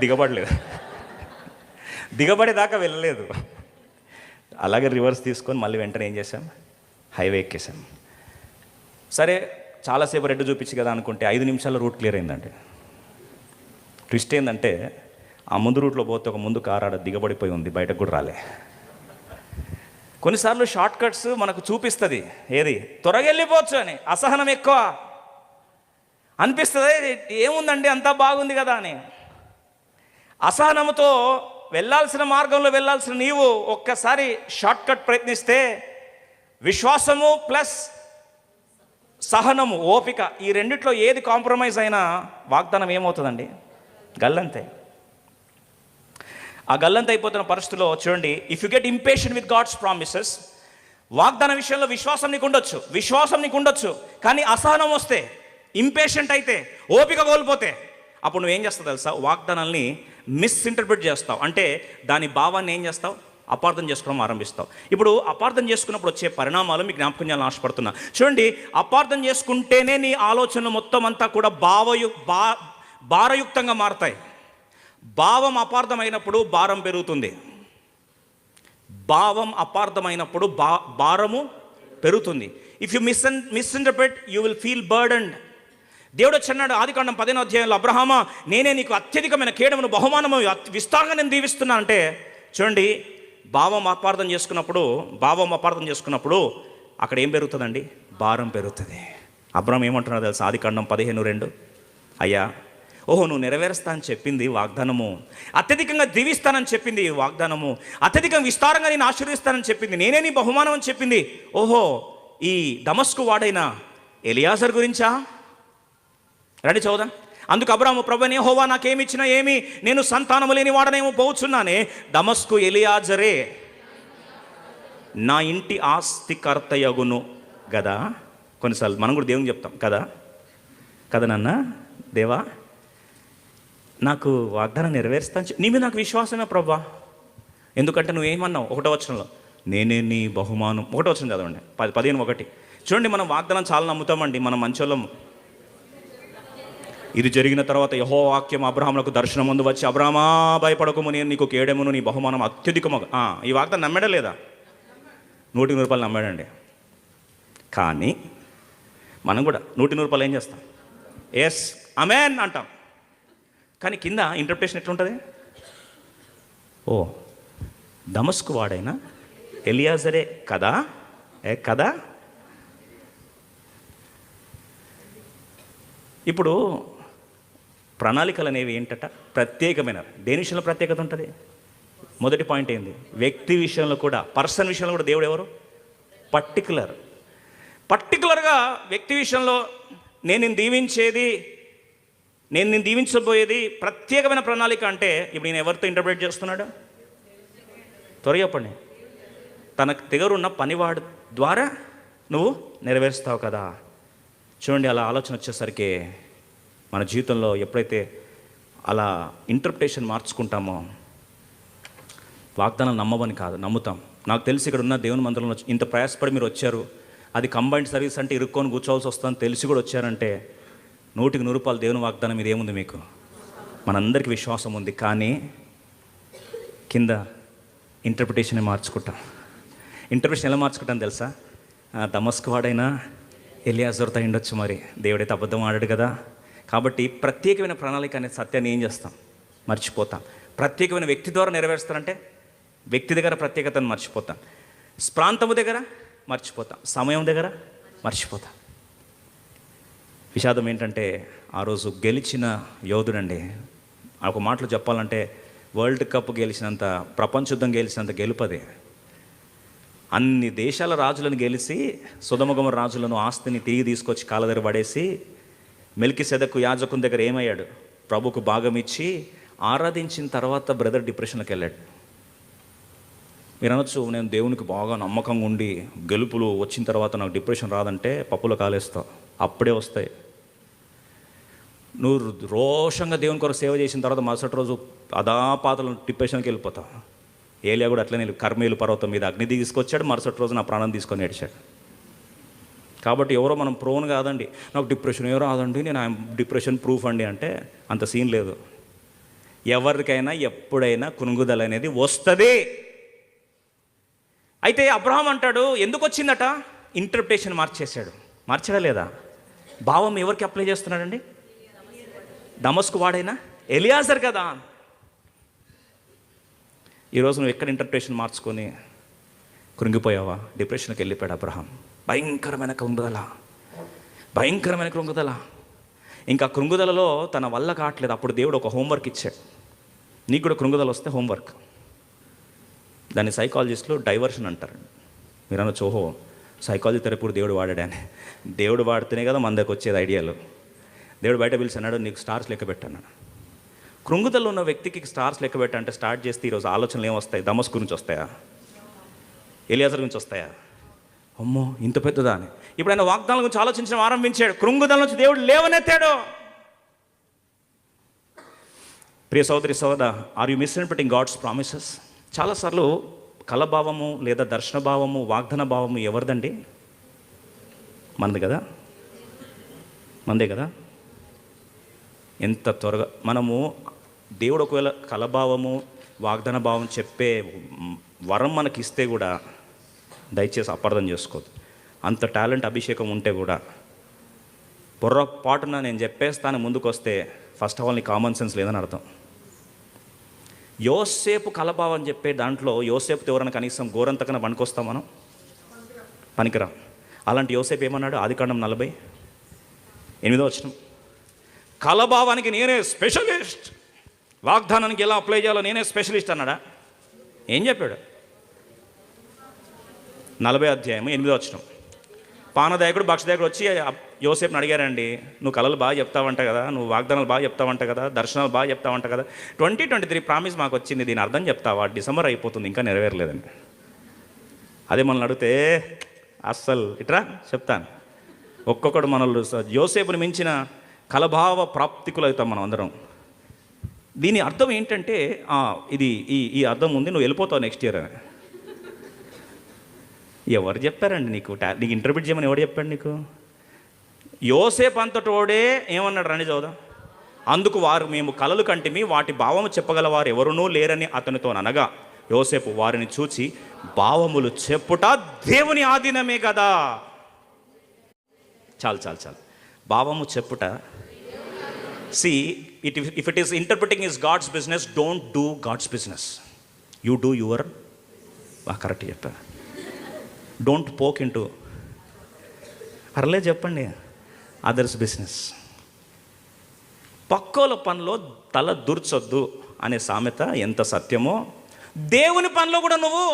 దిగబడేదాకా వెళ్ళలేదు. అలాగే రివర్స్ తీసుకొని మళ్ళీ వెంటనే ఏం చేసాం, హైవే ఎక్కేసాం. సరే చాలాసేపు రెడ్ చూపించి కదా అనుకుంటే 5 నిమిషాల్లో రూట్ క్లియర్ అయిందండి. ట్విస్ట్ ఏంటంటే ఆ ముందు రూట్లో పోతే ఒక ముందు కారు ఆడ దిగబడిపోయి ఉంది, బయటకు కూడా రాలే. కొన్నిసార్లు షార్ట్ కట్స్ మనకు చూపిస్తుంది ఏది, త్వరగా వెళ్ళిపోవచ్చు అని. అసహనం ఎక్కువ అనిపిస్తుంది, ఏముందండి అంతా బాగుంది కదా అని. అసహనంతో వెళ్ళాల్సిన మార్గంలో వెళ్ళాల్సిన నీవు ఒక్కసారి షార్ట్ కట్ ప్రయత్నిస్తే విశ్వాసము ప్లస్ సహనము, ఓపిక, ఈ రెండిట్లో ఏది కాంప్రమైజ్ అయినా వాగ్దానం ఏమవుతుందండి, గల్లంతే. ఆ గల్లంత అయిపోతున్న పరిస్థితిలో చూడండి, if you get impatient with God's promises, వాగ్దాన విషయంలో విశ్వాసం నీకు ఉండొచ్చు, కానీ అసహనం వస్తే, ఇంపేషెంట్ అయితే, ఓపిక కోల్పోతే, అప్పుడు నువ్వేం చేస్తావు తెలుసా? వాగ్దానాల్ని మిస్ఇంటర్ప్రిట్ చేస్తావు. అంటే దాని భావాన్ని ఏం చేస్తావు? అపార్థం చేసుకోవడం ఆరంభిస్తావు. ఇప్పుడు అపార్థం చేసుకున్నప్పుడు వచ్చే పరిణామాలు మీకు జ్ఞాపకం చేయాలని ఆశపడుతున్నా. చూడండి, అపార్థం చేసుకుంటేనే నీ ఆలోచనలు మొత్తం అంతా కూడా భారయుక్తంగా మారతాయి. భావం అపార్థమైనప్పుడు భారం పెరుగుతుంది. భావం అపార్థమైనప్పుడు భారము పెరుగుతుంది. If you misinterpret you will feel burdened. దేవుడు వచ్చన్నాడు ఆదికాండం 15వ అధ్యాయంలో, అబ్రహామా నేనే నీకు అత్యధికమైన కేడమును బహుమానము విస్తారంగా నేను దీవిస్తున్నా అంటే, చూడండి, భావం అపార్థం చేసుకున్నప్పుడు అక్కడ ఏం పెరుగుతుందండి? భారం పెరుగుతుంది. అబ్రహాం ఏమంటున్నాడు తెలుసా? ఆదికాండం 15:2, అయ్యా ఓహో నువ్వు నెరవేరుస్తా అని చెప్పింది వాగ్దానము, అత్యధికంగా దీవిస్తానని చెప్పింది వాగ్దానము, అత్యధికంగా విస్తారంగా నేను ఆశీర్వదిస్తానని చెప్పింది, నేనే నీ బహుమానం అని చెప్పింది. ఓహో ఈ దమస్కు వాడైన ఎలియాజర్ గురించా? రండి చదువుదాం. అందుకు అబ్రాహాము, ప్రభువైన యెహోవా నాకేమి ఇచ్చినా ఏమి, నేను సంతానము లేని వాడనేమో పోవచ్చున్నానే, దమస్కు ఎలియాజరే నా ఇంటి ఆస్తికర్తయగును గదా. కొన్నిసార్లు మనం కూడా దేవునికి చెప్తాం కదా, కదా నాన్న దేవా నాకు వాగ్దానం నెరవేరుస్తాను, నీ మీద నాకు విశ్వాసమే ప్రభా. ఎందుకంటే నువ్వేమన్నావు 1వ వచనంలో, నేనే నీ బహుమానం. 1వ వచనం చదవండి, 15:1. చూడండి, మనం వాగ్దానం చాలా నమ్ముతామండి, మనం మంచోళ్ళం. ఇది జరిగిన తర్వాత యెహోవా వాక్యం అబ్రహాములకు దర్శనం ముందు వచ్చి, అబ్రహామా భయపడకము, నేను నీకు కేడెమును, నీ బహుమానం అత్యధికము. ఈ వాగ్దానం నమ్మాడా లేదా? 100 రూపాయలు నమ్మాడండి. కానీ మనం కూడా 100 రూపాయలు ఏం చేస్తాం? ఎస్ ఆమేన్ అంటాం. కానీ కింద ఇంటర్ప్రిటేషన్ ఎట్లుంటుంది? ఓ దమస్కు వాడైనా ఎలియాజరే కదా, కదా. ఇప్పుడు ప్రణాళికలు అనేవి ఏంటట? ప్రత్యేకమైన. దేని విషయంలో ప్రత్యేకత ఉంటుంది? మొదటి పాయింట్ ఏంది? వ్యక్తి విషయంలో కూడా, పర్సన్ విషయంలో కూడా దేవుడు ఎవరు? పర్టికులర్గా వ్యక్తి విషయంలో నేను దీవించబోయేది ప్రత్యేకమైన ప్రణాళిక. అంటే ఇప్పుడు నేను ఎవరితో ఇంటర్ప్రిట్ చేస్తున్నాడు? త్వరగా చెప్పండి. తనకు దగ్గరున్న పనివాడు ద్వారా నువ్వు నెరవేరుస్తావు కదా. చూడండి, అలా ఆలోచన వచ్చేసరికి మన జీవితంలో ఎప్పుడైతే అలా ఇంటర్ప్రిటేషన్ మార్చుకుంటామో, వాగ్దానం నమ్మవని కాదు, నమ్ముతాం. నాకు తెలిసి ఇక్కడ ఉన్న దేవుని మందిరంలో ఇంత ప్రయాసపడి మీరు వచ్చారు, అది కంబైన్డ్ సర్వీస్ అంటే ఇరుక్కొని కూర్చోవాల్సి వస్తుందని తెలిసి కూడా వచ్చారంటే 100 రూపాయలు దేవుని వాగ్దానం మీద ఏముంది మీకు? మనందరికీ విశ్వాసం ఉంది. కానీ కింద ఇంటర్ప్రిటేషన్ మార్చుకుంటాం. ఇంటర్ప్రిటేషన్ ఎలా మార్చుకుంటాం తెలుసా? దమస్కు వాడైనా ఎలియాజర్తో ఉండొచ్చు, మరి దేవుడైతే అబద్ధం ఆడాడు కదా. కాబట్టి ప్రత్యేకమైన ప్రణాళిక అనే సత్యాన్ని ఏం చేస్తాం? మర్చిపోతాం. ప్రత్యేకమైన వ్యక్తి ద్వారా నెరవేరుస్తారంటే వ్యక్తి దగ్గర ప్రత్యేకతను మర్చిపోతాం, ప్రాంతము దగ్గర మర్చిపోతాం, సమయం దగ్గర మర్చిపోతాం. విషాదం ఏంటంటే ఆ రోజు గెలిచిన యోధుడండి, ఒక మాటలో చెప్పాలంటే వరల్డ్ కప్ గెలిచినంత, ప్రపంచ యుద్ధం గెలిచినంత గెలుపదే. అన్ని దేశాల రాజులను గెలిచి సొదొమ రాజులను ఆస్తిని తిరిగి తీసుకొచ్చి కాళ్ళ దగ్గర పడేసి మెల్కీసెదెకు యాజకుని దగ్గర ఏమయ్యాడు? ప్రభుకు భాగం ఇచ్చి ఆరాధించిన తర్వాత బ్రదర్ డిప్రెషన్కి వెళ్ళాడు. మీరు అనొచ్చు, నేను దేవునికి బాగా నమ్మకంగా ఉండి గెలుపులు వచ్చిన తర్వాత నాకు డిప్రెషన్ రాదంటే పప్పులో కాలేస్తావు. అప్పుడే వస్తాయి. నువ్వు రోషంగా దేవుని కొరకు సేవ చేసిన తర్వాత మరుసటి రోజు అదాపాతలు డిప్రెషన్కి వెళ్ళిపోతావు. ఏలియా కూడా అట్లనే కర్మేలు పర్వతం మీద అగ్ని తీసుకొచ్చాడు, మరుసటి రోజు నా ప్రాణం తీసుకొని ఏడ్చాడు. కాబట్టి ఎవరో మనం ప్రోన్ కాదండి, నాకు డిప్రెషన్ ఎవరో రాదండి, నేను డిప్రెషన్ ప్రూఫ్ అండి అంటే అంత సీన్ లేదు. ఎవరికైనా ఎప్పుడైనా కునుగుదల అనేది వస్తుంది. అయితే అబ్రహాం అంటాడు, ఎందుకు వచ్చిందట? ఇంటర్ప్రిటేషన్ మార్చడా లేదా? భావం ఎవరికి అప్లై చేస్తున్నాడండి? దమస్కు వాడైనా ఎలియాజర్ కదా. ఈరోజు నువ్వు ఎక్కడ ఇంటర్ప్రిటేషన్ మార్చుకొని కృంగిపోయావా? డిప్రెషన్కి వెళ్ళిపోయాడు అబ్రహాం. భయంకరమైన కృంగుదల. ఇంకా కృంగుదలలో తన వల్ల కావట్లేదు. అప్పుడు దేవుడు ఒక హోంవర్క్ ఇచ్చాడు. నీకు కూడా కృంగుదల వస్తే హోంవర్క్. దాన్ని సైకాలజిస్టులు డైవర్షన్ అంటారు. మీరు అనొచ్చు, ఓహో సైకాలజీ థెరపీ దేవుడు వాడాడని. దేవుడు వాడితేనే కదా మన దగ్గరకు వచ్చేది ఐడియాలు. దేవుడు బయట పిలిచి అన్నాడు, నీకు స్టార్స్ లెక్క పెట్టన్నాడు. కృంగుదలలో ఉన్న వ్యక్తికి స్టార్స్ లెక్క పెట్టంటే స్టార్ట్ చేస్తే ఈరోజు ఆలోచనలు ఏమొస్తాయి? దమస్కు గురించి వస్తాయా? ఎలియాజర్ గురించి వస్తాయా? అమ్మో ఇంత పెద్దదా అని. ఇప్పుడు ఆయన వాగ్దానాల గురించి ఆలోచించడం ఆరంభించాడు. కృంగుదల నుంచి దేవుడు లేవనెత్తాడు. ప్రియ సోదరి సోదరా, ఆర్ యు మిస్ఇంటర్ప్రిటింగ్ గాడ్స్ ప్రామిసెస్? చాలాసార్లు కలభావము లేదా దర్శన భావము, వాగ్దాన భావము ఎవరిదండి? మనదే కదా. ఎంత త్వరగా మనము దేవుడు ఒకవేళ కలభావము వాగ్దాన భావం చెప్పే వరం మనకి ఇస్తే కూడా దయచేసి అపార్థం చేసుకోవద్దు. అంత టాలెంట్ అభిషేకం ఉంటే కూడా పొర్రపాటున నేను చెప్పేస్తాను ముందుకు వస్తే ఫస్ట్ ఆఫ్ ఆల్ నీ కామన్ సెన్స్ లేదని అర్థం. యోసేపు కలభావం చెప్పే దాంట్లో యోసేపుతో ఎవరైనా కనీసం గోరంతకన్నా పనికొస్తాం మనం? పనికిరా. అలాంటి యోసేపు ఏమన్నాడు? ఆదికాండం 48వ వచనం, కలభావానికి నేనే స్పెషలిస్ట్, వాగ్దానానికి ఎలా అప్లై చేయాలో నేనే స్పెషలిస్ట్ అన్నాడా? ఏం చెప్పాడు? 40వ అధ్యాయం 8వ వచనం, పానదాయకుడు భక్షదాయకుడు వచ్చి యోసేపుని అడిగారండి, నువ్వు కళలు బాగా చెప్తావంట కదా, నువ్వు వాగ్దానాలు బాగా చెప్తావంట కదా, దర్శనాలు బాగా చెప్తావంట కదా, 2023 ప్రామిస్ మాకు వచ్చింది, దీని అర్థం చెప్తావా? డిసెంబర్ అయిపోతుంది, ఇంకా నెరవేరలేదండి. అదే మనల్ని అడిగితే అస్సలు ఇట్రా చెప్తాను. ఒక్కొక్కడు మనల్ని యోసేపుని మించిన కలభావ ప్రాప్తికులు అవుతాం మనం అందరం. దీని అర్థం ఏంటంటే ఇది ఈ అర్థం ఉంది, నువ్వు వెళ్ళిపోతావు నెక్స్ట్ ఇయర్ అని. ఎవరు చెప్పారండి నీకు ఇంటర్ప్రిట్ చేయమని? ఎవరు చెప్పాడు నీకు? యోసేపు అంతటోడే ఏమన్నాడు రండి చదువుదాం. అందుకు వారు, మేము కలలు కంటిమి, వాటి భావము చెప్పగలవారు ఎవరునూ లేరని అతనితో అనగా, యోసేపు వారిని చూచి, భావములు చెప్పుట దేవుని ఆధీనమే కదా. చాలు భావము చెప్పుట. See, if it is interpreting is God's business, don't do God's business. You do your correct చెప్పా. డోంట్ పోక్ ఇంటూ, పర్లేదు చెప్పండి, అదర్స్ బిజినెస్. పక్కోల పనిలో తల దూర్చొద్దు అనే సామెత ఎంత సత్యమో దేవుని పనిలో కూడా నువ్వు.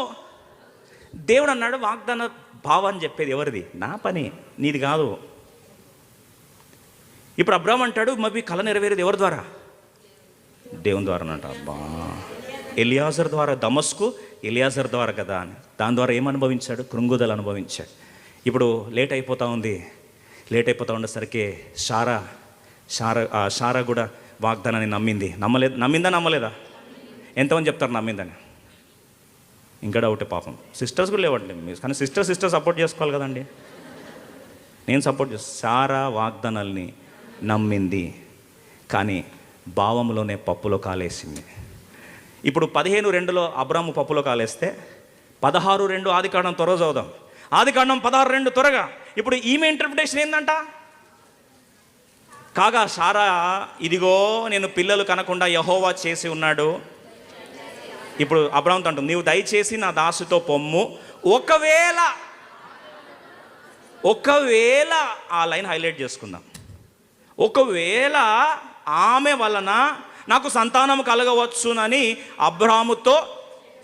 దేవుడు అన్నాడు వాగ్దాన భావాన్ని చెప్పేది ఎవరిది? నా పని, నీది కాదు. ఇప్పుడు అబ్రాహాం అంటాడు మరి కళ నెరవేరేది ఎవరి ద్వారా? దేవుని ద్వారా అంట. అబ్బా, ఎలియాజర్ ద్వారా, దమస్కు ఎలియాజర్ ద్వారా కదా అని. దాని ద్వారా ఏమనుభవించాడు? కృంగుదల అనుభవించాడు. ఇప్పుడు లేట్ అయిపోతూ ఉండేసరికి షారా కూడా వాగ్దానాన్ని నమ్మిందా? ఎంతమంది చెప్తారు నమ్మిందని? ఇంకా డౌటే పాపం. సిస్టర్స్ కూడా లేవండి, కానీ సిస్టర్ సపోర్ట్ చేసుకోవాలి కదండి. నేను సపోర్ట్ చేస్తాను. షారా వాగ్దానాల్ని నమ్మింది, కానీ భావంలోనే పప్పులో కాలేసింది. ఇప్పుడు 15:2 అబ్రాము పప్పులో కాలేస్తే 16:2 ఆదికాండం త్వరగా చదువుదాం. ఆదికాండం 16:2 త్వరగా. ఇప్పుడు ఈమె ఇంటర్ప్రిటేషన్ ఏందంట? కాగా షారా, ఇదిగో నేను పిల్లలు కనకుండా యెహోవా చేసి ఉన్నాడు. ఇప్పుడు అబ్రాముతో అంటుంది, నీవు దయచేసి నా దాసుతో పొమ్ము, ఒకవేళ ఆ లైన్ హైలైట్ చేసుకుందాం, ఒకవేళ ఆమె వలన నాకు సంతానం కలగవచ్చునని అబ్రాముతో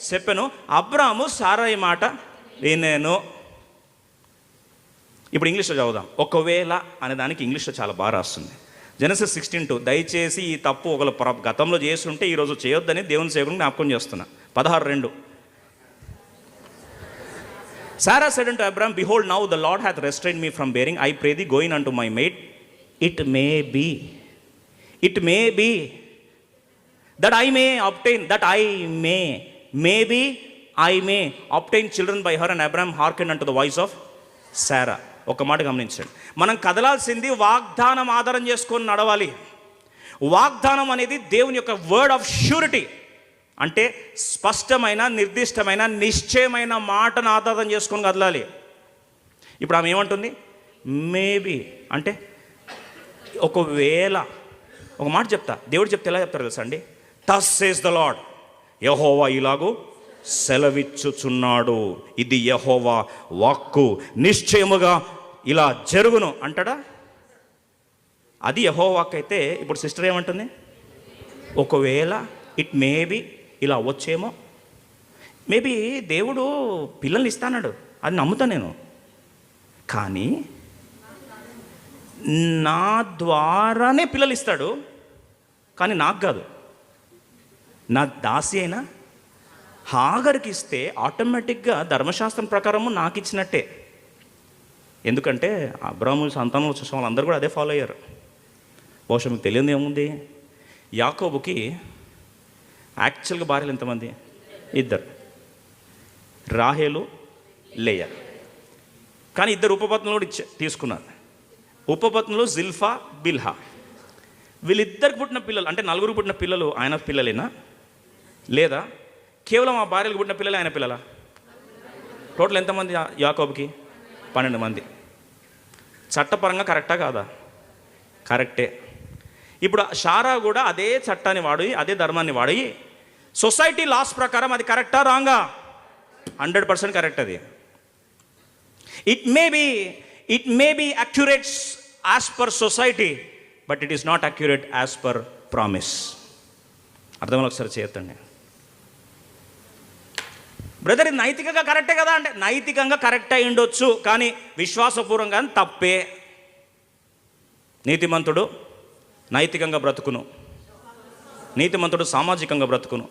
చెప్పాను. అబ్రాము సారాయి మాట వినేను. ఇప్పుడు ఇంగ్లీష్లో చదువుదాం. ఒకవేళ అనే దానికి ఇంగ్లీష్లో చాలా బాగా రాస్తుంది. జెనసిస్ 16:2, దయచేసి ఈ తప్పు ఒకళ్ళు గతంలో చేస్తుంటే ఈరోజు చేయొద్దని దేవుని సేవకుని జ్ఞాపకం చేస్తున్నా. 16:2, Sarah said unto Abraham, behold, now the Lord hath restrained me from bearing. I pray thee, go in unto my maid. It may be that I may obtain children by her. And Abraham hearkened unto the voice of Sarah. ఒక మాట గమనించండి, మనం కదలాల్సింది వాగ్దానం ఆధారం చేసుకొని నడవాలి. వాగ్దానం అనేది దేవుని యొక్క వర్డ్ ఆఫ్ ష్యూరిటీ, అంటే స్పష్టమైన, నిర్దిష్టమైన, నిశ్చయమైన మాటను ఆధారం చేసుకొని కదలాలి. ఇప్పుడు ఆమె ఏమంటుంది? మేబీ అంటే ఒకవేళ. ఒక మాట చెప్తా, దేవుడు చెప్తే ఎలా చెప్తారు తెలుసా అండి? thus says the Lord, యెహోవా ఇలాగు సెలవిచ్చుచున్నాడు, ఇది యెహోవా వాక్కు, నిశ్చయముగా ఇలా జరుగును అంటాడా? అది యెహోవా వాక్కు అయితే ఇప్పుడు సిస్టర్ ఏమంటుంది? ఒకవేళ ఇట్ మేబీ ఇలా వచ్చేమో. మేబీ దేవుడు పిల్లల్ని ఇస్తాన్నాడు, అది నమ్ముతా నేను, కానీ నా ద్వారానే పిల్లలు ఇస్తాడు, కానీ నాకు కాదు. నా దాసి అయినా హాగర్కి ఇస్తే ఆటోమేటిక్గా ధర్మశాస్త్రం ప్రకారము నాకు ఇచ్చినట్టే. ఎందుకంటే అబ్రాహాము సంతానం వచ్చేసిన వాళ్ళందరూ కూడా అదే ఫాలో అయ్యారు. బహుశా మీకు తెలియదు ఏముంది, యాకోబుకి యాక్చువల్గా భార్యలు ఎంతమంది? 2, రాహేలు, లేయా. కానీ 2 ఉపపత్నులు కూడా తీసుకున్నారు. ఉపపత్నులు జిల్ఫా, బిల్హా. వీళ్ళిద్దరికి పుట్టిన పిల్లలు అంటే నలుగురు పుట్టిన పిల్లలు ఆయన పిల్లలేనా, లేదా కేవలం ఆ భార్యలకు పుట్టిన పిల్లలే ఆయన పిల్లలా? టోటల్ ఎంతమంది యాకోబుకి? 12 మంది. చట్టపరంగా కరెక్టా కాదా? కరెక్టే. ఇప్పుడు షారా కూడా అదే చట్టాన్ని వాడి, అదే ధర్మాన్ని వాడి, సొసైటీ లాస్ ప్రకారం అది కరెక్టా రాంగా? 100% కరెక్ట్. అది it may be accurate as per society, but it is not accurate as per promise. అర్థంలో ఒకసారి చేయొద్దండి. బ్రదర్ ఇది నైతికంగా కరెక్టే కదా అంటే, నైతికంగా కరెక్ట్ అయి ఉండొచ్చు, కానీ విశ్వాసపూర్వంగా తప్పే. నీతిమంతుడు నైతికంగా బ్రతుకును, నీతిమంతుడు సామాజికంగా బ్రతుకును,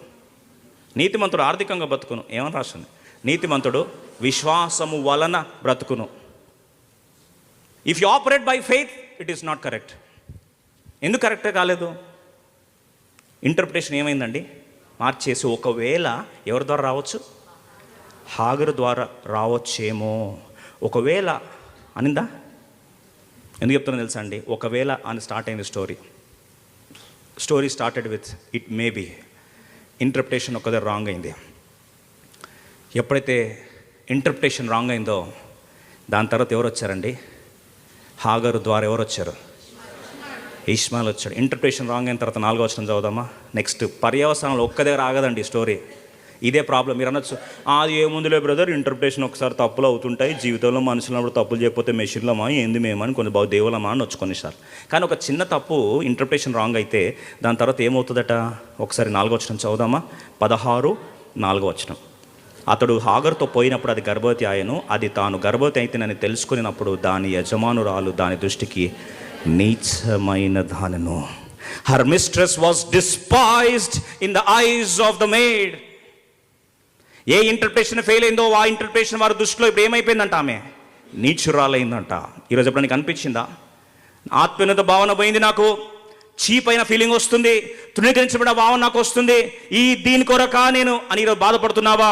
నీతిమంతుడు ఆర్థికంగా బ్రతుకును. ఏమని రాస్తుంది? నీతిమంతుడు విశ్వాసము వలన బ్రతుకును. If you operate by faith, it is not correct. ఎందుకు కరెక్టే కాలేదు? ఇంటర్ప్రిటేషన్ ఏమైందండి? మార్చేసి, ఒకవేళ ఎవరి ద్వారా రావచ్చు? హాగరు ద్వారా రావచ్చేమో. ఒకవేళ అనిందా? ఎందుకు చెప్తున్నా తెలుసా అండి? ఒకవేళ అని స్టార్ట్ అయింది story started with it may be. Interpretation ఒకదే రాంగ్ అయింది. ఎప్పుడైతే ఇంటర్ప్రిటేషన్ రాంగ్ అయిందో, దాని తర్వాత ఎవరు వచ్చారండి? హాగరు ద్వారా ఎవరు వచ్చారు? ఇష్మాయిల్ వచ్చాడు. ఇంటర్ప్రిటేషన్ రాంగ్ అయిన తర్వాత 4వ వచనం చదువుదామా? నెక్స్ట్ పర్యవసానంలో ఒక్క దగ్గర ఆగదండి స్టోరీ. ఇదే ప్రాబ్లం. మీరు అనొచ్చు, అది ఏముందిలే బ్రదర్, ఇంటర్ప్రిటేషన్ ఒకసారి తప్పులు అవుతుంటాయి, జీవితంలో మనుషులు తప్పులు చేయకపోతే మెషిన్లమా ఏంది మేమని కొన్ని దేవులమా అని వచ్చు కొన్నిసార్లు. కానీ ఒక చిన్న తప్పు ఇంటర్ప్రిటేషన్ రాంగ్ అయితే దాని తర్వాత ఏమవుతుందట? ఒకసారి 4వ వచనం చదువుదామా? 16, 4వ వచనం. అతడు హాగరుతో పోయినప్పుడు అది గర్భవతి ఆయను. అది తాను గర్భవతి అయితేనని తెలుసుకున్నప్పుడు దాని యజమానురాలు దాని దృష్టికి నీచమైన దానను. Her mistress was despised in the eyes of the maid. ఏ ఇంటర్ప్రిటేషన్ ఫెయిల్ అయిందో ఆ ఇంటర్ప్రిటేషన్ వారి దృష్టిలో ఇప్పుడు ఏమైపోయిందంట? ఆమె నీచురాలైందంట. ఈరోజు ఎప్పుడైనా అనిపించిందా? ఆత్మీయత భావన పోయింది, నాకు చీప్ అయిన ఫీలింగ్ వస్తుంది, తృణీకరించబడిన భావన నాకు వస్తుంది, దీని కొరక నేను అని ఈరోజు బాధపడుతున్నావా?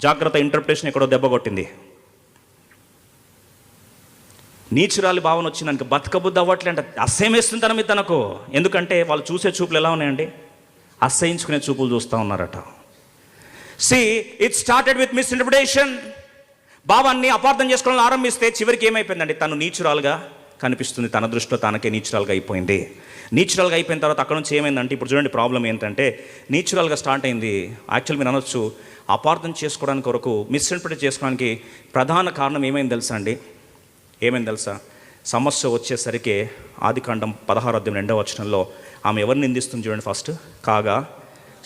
జాగ్రత్త, ఇంటర్ప్రిటేషన్ ఎక్కడో దెబ్బ కొట్టింది. నీచురాలి భావన వచ్చిందానికి బతకబుద్ధి అవ్వట్లే అంట. అసహ్యం వేస్తుంది తన మీద తనకు. ఎందుకంటే వాళ్ళు చూసే చూపులు ఎలా ఉన్నాయండి? అసహించుకునే చూపులు చూస్తూ ఉన్నారట. See, it started with misinterpretation. భావాన్ని అపార్థం చేసుకోవడం ఆరంభిస్తే చివరికి ఏమైపోయిందండి? తను నీచురాలుగా కనిపిస్తుంది, తన దృష్టిలో తనకే నీచురాలుగా అయిపోయింది. నీచురాలుగా అయిపోయిన తర్వాత అక్కడ నుంచి ఏమైందంటే, ఇప్పుడు చూడండి ప్రాబ్లం ఏంటంటే, నీచురాలుగా స్టార్ట్ అయింది. యాక్చువల్ మీరు అనొచ్చు, అపార్థం చేసుకోవడానికి కొరకు, మిస్ఇంటర్ప్రిట్ చేసుకోవడానికి ప్రధాన కారణం ఏమైంది తెలుసా అండి? ఏమైంది తెలుసా? సమస్య వచ్చేసరికి ఆదికాండం 16:2వ వచనంలో ఆమె ఎవరిని నిందిస్తుంది చూడండి. ఫస్ట్, కాగా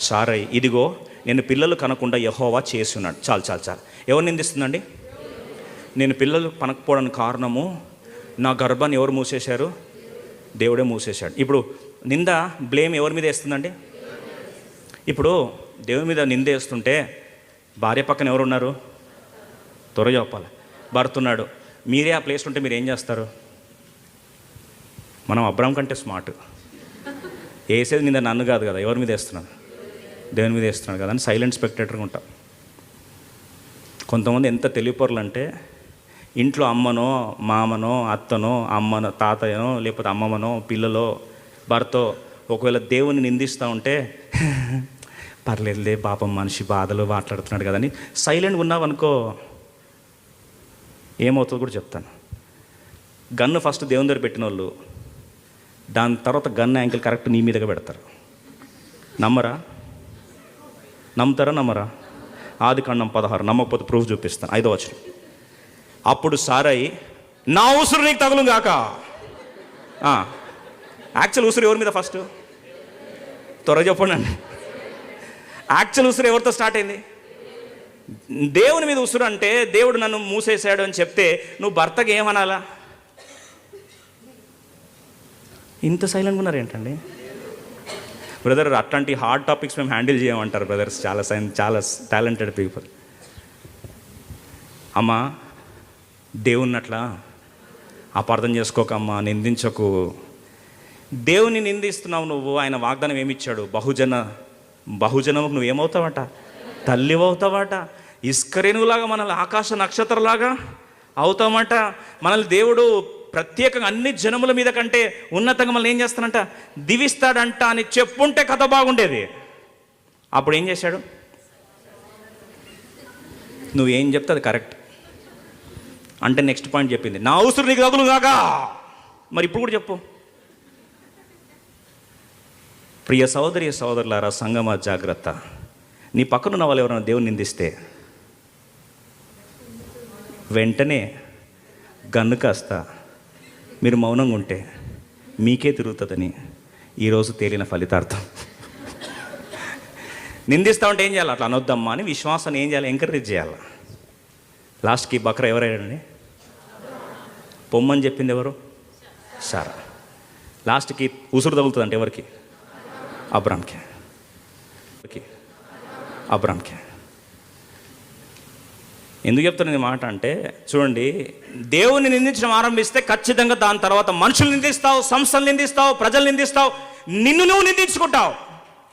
సారై ఇదిగో నేను పిల్లలు కనకుండా యెహోవా చేసి ఉన్నాడు. చాలు. ఎవరు నిందిస్తుందండి? నేను పిల్లలు కనకపోవడానికి కారణము నా గర్భాన్ని ఎవరు మూసేశారు? దేవుడే మూసేశాడు. ఇప్పుడు నింద, బ్లేమ్ ఎవరి మీద వేస్తుందండి? ఇప్పుడు దేవుని మీద నింద వేస్తుంటే భార్య పక్కన ఎవరు ఉన్నారు? త్వరగా చెప్పాలి. భర్త ఉన్నాడు. మీరే ఆ ప్లేస్ ఉంటే మీరు ఏం చేస్తారు? మనం అబ్రాహం కంటే స్మార్ట్. వేసేది నింద నన్ను కాదు కదా, ఎవరి మీద వేస్తున్నాను? దేవుని మీద వేస్తున్నాడు కదా అని సైలెంట్ స్పెక్టేటర్గా ఉంటాం. కొంతమంది ఎంత తెలివిపరులు అంటే, ఇంట్లో అమ్మనో మామనో అత్తనో అమ్మనో తాతయ్యనో లేకపోతే అమ్మమ్మనో పిల్లలో భర్తో ఒకవేళ దేవుని నిందిస్తూ ఉంటే పర్లేదులే పాపం మనిషి బాధలు మాట్లాడుతున్నాడు కదని సైలెంట్గా ఉన్నావనుకో, ఏమవుతుందో కూడా చెప్తాను. గన్ను ఫస్ట్ దేవుని దగ్గర పెట్టిన వాళ్ళు దాని తర్వాత గన్ యాంకిల్ కరెక్ట్ నీ మీదగా పెడతారు. నమ్ముతారా నమ్మరా? ఆదికాండం 16, నమ్మకపోతే ప్రూఫ్ చూపిస్తాను. 5వ వచనం. అప్పుడు సారయి, నా ఉసురు నీకు తగులు గాక. యాక్చువల్ ఉసురు ఎవరి మీద? ఫస్ట్ త్వరగా చెప్పండి. యాక్చువల్ ఉసురు ఎవరితో స్టార్ట్ అయింది? దేవుని మీద ఉసురు. అంటే దేవుడు నన్ను మూసేశాడు అని చెప్తే నువ్వు భర్తకి ఏమనాలా? ఇంత సైలెంట్గా ఉన్నారు ఏంటండి బ్రదర్? అట్లాంటి హార్డ్ టాపిక్స్ మేము హ్యాండిల్ చేయమంటారు బ్రదర్స్, చాలా టాలెంటెడ్ పీపుల్. అమ్మా, దేవుని అట్లా అపార్థం చేసుకోకమ్మా, నిందించకు. దేవుని నిందిస్తున్నావు నువ్వు. ఆయన వాగ్దానం ఏమిచ్చాడు? బహుజనముకు నువ్వేమవుతావట? తల్లివవుతావట. ఇస్కరేణులాగా మనల్ని ఆకాశ నక్షత్రలాగా అవుతామట. మనల్ని దేవుడు ప్రత్యేకంగా అన్ని జనముల మీద కంటే ఉన్నతంగా మళ్ళీ ఏం చేస్తానంట, దివిస్తాడంట అని చెప్పుంటే కథ బాగుండేది. అప్పుడు ఏం చేశాడు? నువ్వేం చెప్తే అది కరెక్ట్ అంటే నెక్స్ట్ పాయింట్ చెప్పింది, నా అవసరం నీకు తగులు కాక. మరి ఇప్పుడు కూడా చెప్పు. ప్రియ సహోదరి సహోదరులారా, సంగమ జాగ్రత్త. నీ పక్కనున్న వాళ్ళు ఎవరైనా దేవుని నిందిస్తే వెంటనే గన్ను కాస్త మీరు మౌనంగా ఉంటే మీకే తిరుగుతుందని ఈరోజు తేలిన ఫలితార్థం. నిందిస్తా ఉంటే ఏం చేయాలి? అట్లా అనొద్దమ్మా అని విశ్వాసాన్ని ఏం చేయాలి? ఎంకరేజ్ చేయాలి. లాస్ట్కి బక్రా ఎవరైనా పొమ్మని చెప్పింది ఎవరు? సారా. లాస్ట్కి ఉసురు తగులుతుంది అంటే ఎవరికి? అబ్రామ్కే. అబ్రామ్కే. ఎందుకు చెప్తున్నది మాట అంటే, చూడండి, దేవుని నిందించడం ఆరంభిస్తే ఖచ్చితంగా దాని తర్వాత మనుషులు నిందిస్తావు, సంస్థలు నిందిస్తావు, ప్రజలు నిందిస్తావు, నిన్ను నువ్వు నిందించుకుంటావు.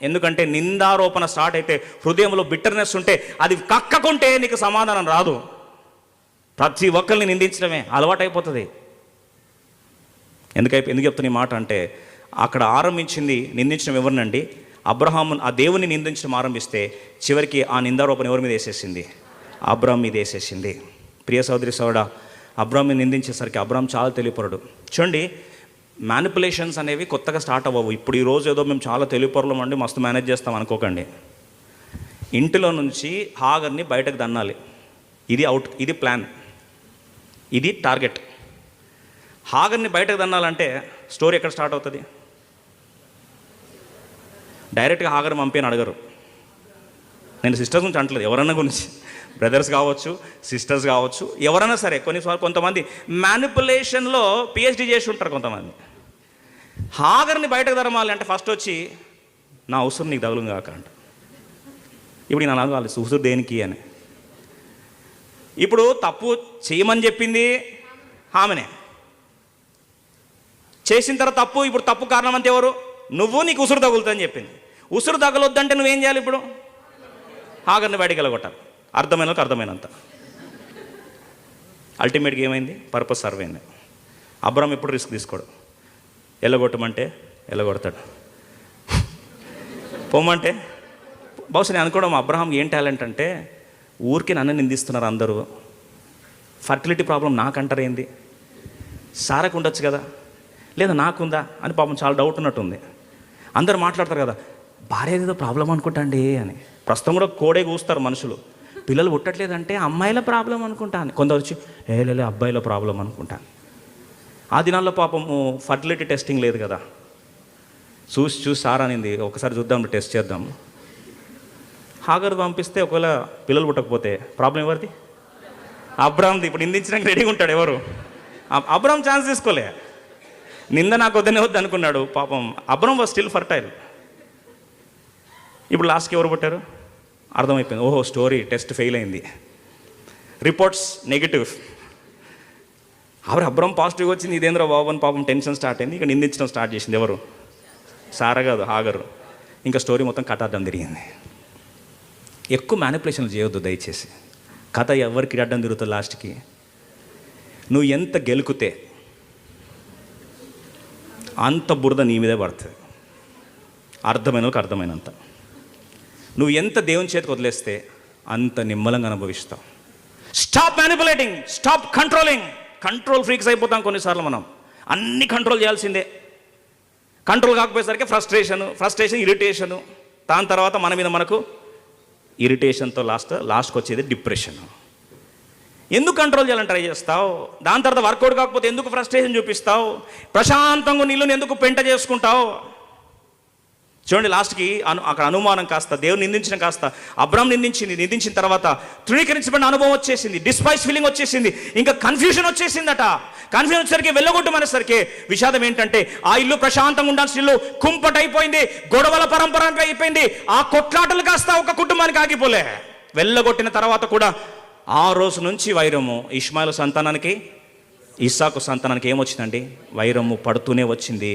ఎందుకంటే నిందారోపణ స్టార్ట్ అయితే, హృదయంలో బిట్టర్నెస్ ఉంటే, అది కక్కకుంటే నీకు సమాధానం రాదు. ప్రతి ఒక్కరిని నిందించడమే అలవాటైపోతుంది. ఎందుకు చెప్తున్న మాట అంటే, అక్కడ ఆరంభించింది నిందించడం ఎవరినండి? అబ్రహాము. ఆ దేవుని నిందించడం ఆరంభిస్తే చివరికి ఆ నిందారోపణ ఎవరి మీద వేసేసింది? అబ్రామ్ మీద వేసేసింది. ప్రియ సహోదరి సోదరుడా, అబ్రామ్ని నిందించేసరికి అబ్రామ్ చాలా తెలియపరుడు. చూడండి, మ్యానిపులేషన్స్ అనేవి కొత్తగా స్టార్ట్ అవ్వవు. ఇప్పుడు ఈరోజు ఏదో మేము చాలా తెలియపరులం అండి, మస్తు మేనేజ్ చేస్తాం అనుకోకండి. ఇంటిలో నుంచి హాగర్ని బయటకు దన్నాలి. ఇది ప్లాన్, ఇది టార్గెట్. హాగర్ని బయటకు దన్నాలంటే స్టోరీ ఎక్కడ స్టార్ట్ అవుతుంది? డైరెక్ట్గా హాగర్ పంపి అని అడగరు. నేను సిస్టర్స్ గురించి అంటలేదు, ఎవరన్నా గురించి, బ్రదర్స్ కావచ్చు, సిస్టర్స్ కావచ్చు, ఎవరైనా సరే. కొన్నిసార్లు కొంతమంది మ్యానిపులేషన్లో పిహెచ్డి చేసి ఉంటారు కొంతమంది. హాగర్ని బయటకు తరమాలి అంటే ఫస్ట్ వచ్చి నా ఉసురు నీకు తగులు కాక అంట. ఇప్పుడు నేను అనగాలి ఉసురు దేనికి అని. ఇప్పుడు తప్పు చేయమని చెప్పింది ఆమెనే, చేసిన తర్వాత తప్పు. ఇప్పుడు తప్పు కారణం అంతే ఎవరు? నువ్వు. నీకు ఉసురు తగులుతుందని చెప్పింది. ఉసురు తగలొద్దంటే నువ్వేం చేయాలి? ఇప్పుడు హాగర్ని బయటకు వెళ్ళగొట్టాలి. అర్థమైనందుకు అర్థమైనంత. అల్టిమేట్గా ఏమైంది? పర్పస్ సర్వ్ అయింది. అబ్రామ్ ఎప్పుడు రిస్క్ తీసుకోడు. వెళ్ళగొట్టమంటే వెళ్ళగొడతాడు, పోమంటే. బహుశా నేను అనుకోవడం అబ్రహాం ఏం టాలెంట్ అంటే, ఊరికి నన్ను నిందిస్తున్నారు అందరూ, ఫర్టిలిటీ ప్రాబ్లం నాకంటారు ఏంది, సారకు ఉండొచ్చు కదా, లేదా నాకుందా అని పాపం చాలా డౌట్ ఉన్నట్టుంది. అందరు మాట్లాడతారు కదా, భార్య ఏదో ప్రాబ్లం అనుకుంటా అండి అని. ప్రస్తుతం కూడా కోడే కూస్తారు మనుషులు. పిల్లలు పుట్టట్లేదంటే అమ్మాయిల ప్రాబ్లం అనుకుంటా అని. కొందరు వచ్చి లేలే అబ్బాయిల ప్రాబ్లం అనుకుంటాను. ఆ దినాల్లో పాపము ఫర్టిలిటీ టెస్టింగ్ లేదు కదా. చూసి సార్ అనింది, ఒకసారి చూద్దాం, టెస్ట్ చేద్దాం. హాగర్ పంపిస్తే ఒకవేళ పిల్లలు పుట్టకపోతే ప్రాబ్లం ఎవరిది? అబ్రామ్ది. ఇప్పుడు నిందించడానికి రెడీగా ఉంటాడు ఎవరు? అబ్రామ్ ఛాన్స్ తీసుకోలే. నింద నాకు వద్దనే వద్దు అనుకున్నాడు పాపం. Abram was still fertile. ఇప్పుడు లాస్ట్కి ఎవరు పుట్టారు? అర్థమైపోయింది, ఓహో స్టోరీ టెస్ట్ ఫెయిల్ అయింది, రిపోర్ట్స్ నెగిటివ్. అబ్రామ్ పాజిటివ్ వచ్చింది, ఇదేంద్ర బాబు అని పాపం టెన్షన్ స్టార్ట్ అయింది. ఇక నిందించడం స్టార్ట్ చేసింది ఎవరు? సారా కాదు, హాగరు. ఇంకా స్టోరీ మొత్తం కథ అడ్డం తిరిగింది. ఎక్కువ మ్యానిపులేషన్లు చేయొద్దు దయచేసి. కథ ఎవరికి అడ్డం తిరుగుతుంది లాస్ట్కి? నువ్వు ఎంత గెలుకుతే అంత బురద నీ మీదే పడుతుంది. అర్థమైనంత. నువ్వు ఎంత దేవుని చేతికి వదిలేస్తే అంత నిమ్మలంగా అనుభవిస్తావు. Stop manipulating, stop controlling. Control freaks అయిపోతాం కొన్నిసార్లు. మనం అన్ని కంట్రోల్ చేయాల్సిందే. కంట్రోల్ కాకపోయేసరికి ఫ్రస్ట్రేషన్, ఇరిటేషను. దాని తర్వాత మన మీద మనకు ఇరిటేషన్తో లాస్ట్కి వచ్చేది డిప్రెషన్. ఎందుకు కంట్రోల్ చేయాలని ట్రై చేస్తావు? దాని తర్వాత వర్కౌట్ కాకపోతే ఎందుకు ఫ్రస్ట్రేషన్ చూపిస్తావు? ప్రశాంతంగా నీళ్ళని ఎందుకు పెంట చేసుకుంటావు? చూడండి, లాస్ట్కి అక్కడ అనుమానం కాస్త దేవుని నిందించడం కాస్త అబ్రామ్ నిందించిన తర్వాత తృణీకరించబడిన అనుభవం వచ్చేసింది, డిస్పైస్ ఫీలింగ్ వచ్చేసింది, ఇంకా కన్ఫ్యూజన్ వచ్చేసిందట. కన్ఫ్యూజన్ వచ్చేసరికి వెళ్ళగొట్టమనేసరికి విషాదం ఏంటంటే, ఆ ఇల్లు ప్రశాంతంగా ఉండాల్సిన ఇల్లు కుంపటైపోయింది, గొడవల పరంపర అయిపోయింది. ఆ కొట్లాటలు కాస్త ఒక కుటుంబానికి ఆగిపోలే. వెళ్ళగొట్టిన తర్వాత కూడా ఆ రోజు నుంచి వైరము ఇష్మాయిలు సంతానానికి, ఇస్సాకు సంతానానికి ఏమొచ్చిందండి? వైరము పడుతూనే వచ్చింది.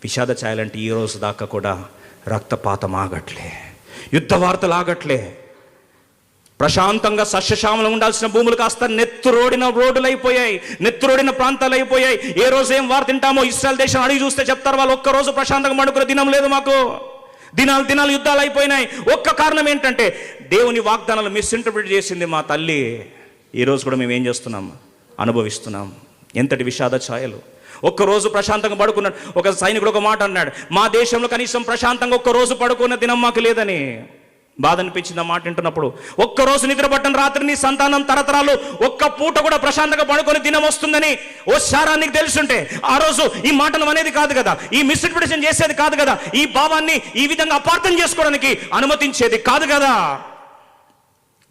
విషాద ఛాయలంటే ఈ రోజు దాకా కూడా రక్తపాతం ఆగట్లే, యుద్ధ వార్తలు ఆగట్లే. ప్రశాంతంగా సస్యశ్యామలం ఉండాల్సిన భూములు కాస్త నెత్తురోడిన రోడ్డులు అయిపోయాయి, నెత్తురోడిన ప్రాంతాలు అయిపోయాయి. ఏ రోజు ఏం వారు తింటామో ఇశ్రాయేల్ దేశం అడిగి చూస్తే చెప్తారు, వాళ్ళు ఒక్కరోజు ప్రశాంతంగా పడుకునే దినం లేదు మాకు. దినాలు యుద్ధాలు అయిపోయినాయి. ఒక్క కారణం ఏంటంటే దేవుని వాగ్దానాలు మిస్ఇంటర్ప్రిట్ చేసింది మా తల్లి. ఈరోజు కూడా మేము ఏం చేస్తున్నాం, అనుభవిస్తున్నాం. ఎంతటి విషాద ఛాయలు. ఒక్కరోజు ప్రశాంతంగా పడుకున్నాడు. ఒక సైనికుడు ఒక మాట అన్నాడు, మా దేశంలో కనీసం ప్రశాంతంగా ఒక్కరోజు పడుకున్న దినం మాకు లేదని. బాధ అనిపించింది ఆ మాట వింటున్నప్పుడు. ఒక్కరోజు నిద్ర పట్టని రాత్రి నీ సంతానం తరతరాలు ఒక్క పూట కూడా ప్రశాంతంగా పడుకొని దినం వస్తుందని ఓ సారా నీకు తెలుసుంటే ఆ రోజు ఈ మాటలు అనేది కాదు కదా, ఈ మిస్ఇంటర్ప్రిటేషన్ చేసేది కాదు కదా, ఈ భావాన్ని ఈ విధంగా అపార్థం చేసుకోవడానికి అనుమతించేది కాదు కదా.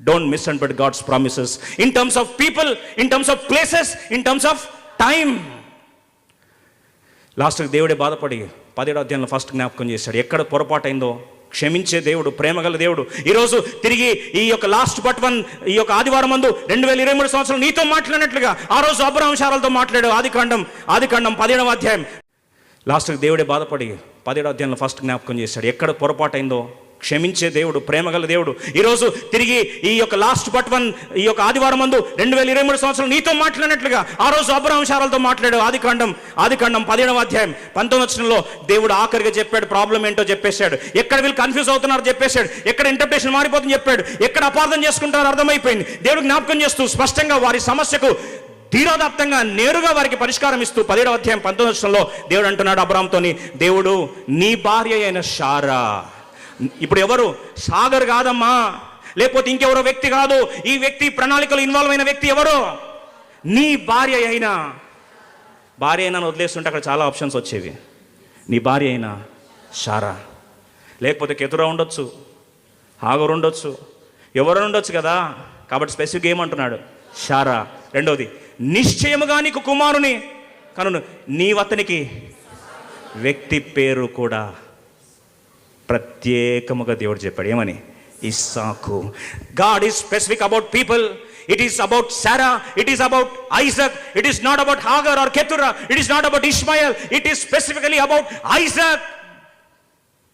Don't misinterpret God's promises in terms of people, in terms of places, in terms of time. లాస్ట్కి దేవుడే బాధపడి 17వ అధ్యాయంలో ఫస్ట్ జ్ఞాపకం చేశాడు. ఎక్కడ పొరపాటు అయిందో క్షమించే దేవుడు, ప్రేమగల దేవుడు. ఈరోజు తిరిగి ఈ యొక్క లాస్ట్ బట్ వన్, ఈ యొక్క ఆదివారం మందు 2023 సంవత్సరం నీతో మాట్లాడినట్లుగా ఆ రోజు అబ్రహాము శారాలతో మాట్లాడాడు. ఆదికాండం 17వ అధ్యాయం. లాస్ట్కి దేవుడే బాధపడి 17వ అధ్యాయంలో ఫస్ట్ జ్ఞాపకం చేశాడు. ఎక్కడ పొరపాటు అయిందో క్షమించే దేవుడు, ప్రేమగల దేవుడు. ఈరోజు తిరిగి ఈ యొక్క లాస్ట్ బట్ వన్, ఈ యొక్క ఆదివారం మందు 2023 సంవత్సరం నీతో మాట్లాడినట్లుగా ఆ రోజు అబ్రహాము శారాలతో మాట్లాడాడు. ఆదికాండం 17వ అధ్యాయం 19వ వచనంలో దేవుడు ఆఖరిగా చెప్పాడు, ప్రాబ్లం ఏంటో చెప్పేశాడు. ఎక్కడ వీళ్ళు కన్ఫ్యూజ్ అవుతున్నారో చెప్పేశాడు, ఎక్కడ ఇంటర్ప్రిటేషన్ మారిపోతుందని చెప్పాడు, ఎక్కడ అపార్థం చేసుకుంటారో అర్థమైపోయింది. దేవుడు జ్ఞాపకం చేస్తూ స్పష్టంగా వారి సమస్యకు ధీరోదాప్తంగా నేరుగా వారికి పరిష్కారం ఇస్తూ 17వ అధ్యాయం 19వ వచనంలో దేవుడు అంటున్నాడు అబ్రహాముతోని, దేవుడు నీ భార్య అయిన శారా. ఇప్పుడు ఎవరు? సాగర్ కాదమ్మా, లేకపోతే ఇంకెవరో వ్యక్తి కాదు. ఈ వ్యక్తి ప్రణాళికలో ఇన్వాల్వ్ అయిన వ్యక్తి ఎవరు? నీ భార్య అయినా వదిలేస్తుంటే అక్కడ చాలా ఆప్షన్స్ వచ్చేవి. నీ భార్య అయినా శారా, లేకపోతే కెతురా ఉండొచ్చు, హాగర్ ఉండొచ్చు, ఎవరు ఉండొచ్చు కదా. కాబట్టి స్పెసిఫిక్ ఏమంటున్నాడు? శారా. రెండవది, నిశ్చయముగా నీకు కుమారుని కనును, నీవతనికి వ్యక్తి పేరు కూడా ప్రత్యేకముగా దేవుడు చెప్పాడు. ఏమని? ఇస్సాకు. God is specific about people. It is about Sarah, it is about Isaac, it is not about Hagar or Keturah, it is not about Ishmael, it is specifically about Isaac.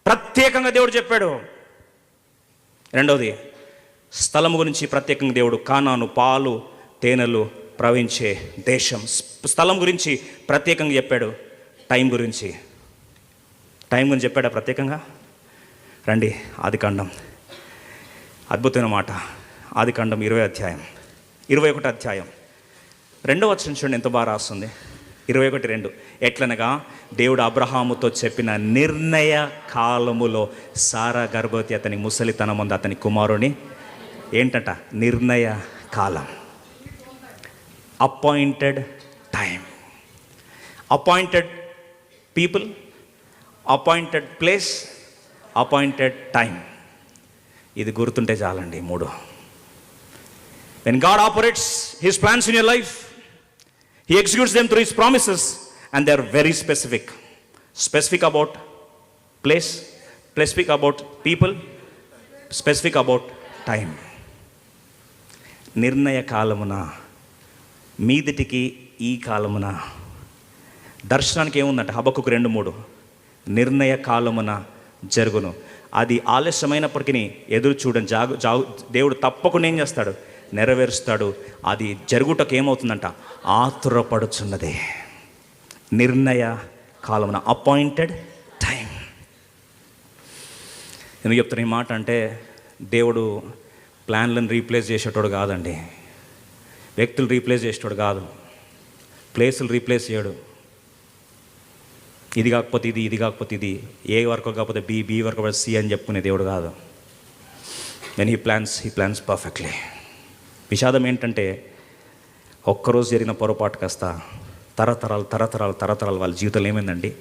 ప్రత్యేకంగా దేవుడు చెప్పాడు. రెండవది, స్థలం గురించి ప్రత్యేకంగా దేవుడు, కానాను పాలు తేనెలు ప్రవహించే దేశం. స్థలం గురించి ప్రత్యేకంగా చెప్పాడు. టైం గురించి చెప్పాడా ప్రత్యేకంగా? రండి, ఆదికాండం, అద్భుతమైన మాట. ఆదికాండం 21వ అధ్యాయం 2వ వచనం చూడండి, ఎంత బాగా రాస్తుంది. 21:2. ఎట్లనగా దేవుడు అబ్రహాముతో చెప్పిన నిర్ణయ కాలములో సారా గర్భవతి, అతని ముసలితనం ఉంది, అతని కుమారుని ఏంటంట? నిర్ణయ కాలం. Appointed time, appointed people, appointed place, appointed time. ఇది గుర్తుంటే చాలండి. 3. When God operates His plans in your life, He executes them through His promises, and they are very specific. Specific about place, specific about people, specific about time. నిర్ణయ కాలమున, మీదిటికి ఈ కాలమున. దర్శనానికి ఏముందంటే హబక్కుకు 2:3, నిర్ణయ కాలమున జరుగును. అది ఆలస్యమైనప్పటికీ ఎదురు చూడని దేవుడు తప్పకుండా ఏం చేస్తాడు? నెరవేరుస్తాడు. అది జరుగుటకు ఏమవుతుందంట? ఆతురపడుచున్నదే. నిర్ణయ కాలమున, అపాయింటెడ్ టైం. ఎందుకు చెప్తాను ఈ మాట అంటే, దేవుడు ప్లాన్లను రీప్లేస్ చేసేటోడు కాదండి, వ్యక్తులు రీప్లేస్ చేసేటోడు కాదు, ప్లేసులు రీప్లేస్ చేయడు. ఇది కాకపోతే ఇది, ఇది కాకపోతే ఇది, ఏ వర్క్ కాకపోతే బి వర్క్ కాకపోతే సి అని చెప్పుకునే దేవుడు కాదు. When he plans perfectly. విషాదం ఏంటంటే, ఒక్కరోజు జరిగిన పొరపాటు కాస్త తరతరాలు వాళ్ళ జీవితంలో ఏమైందండి?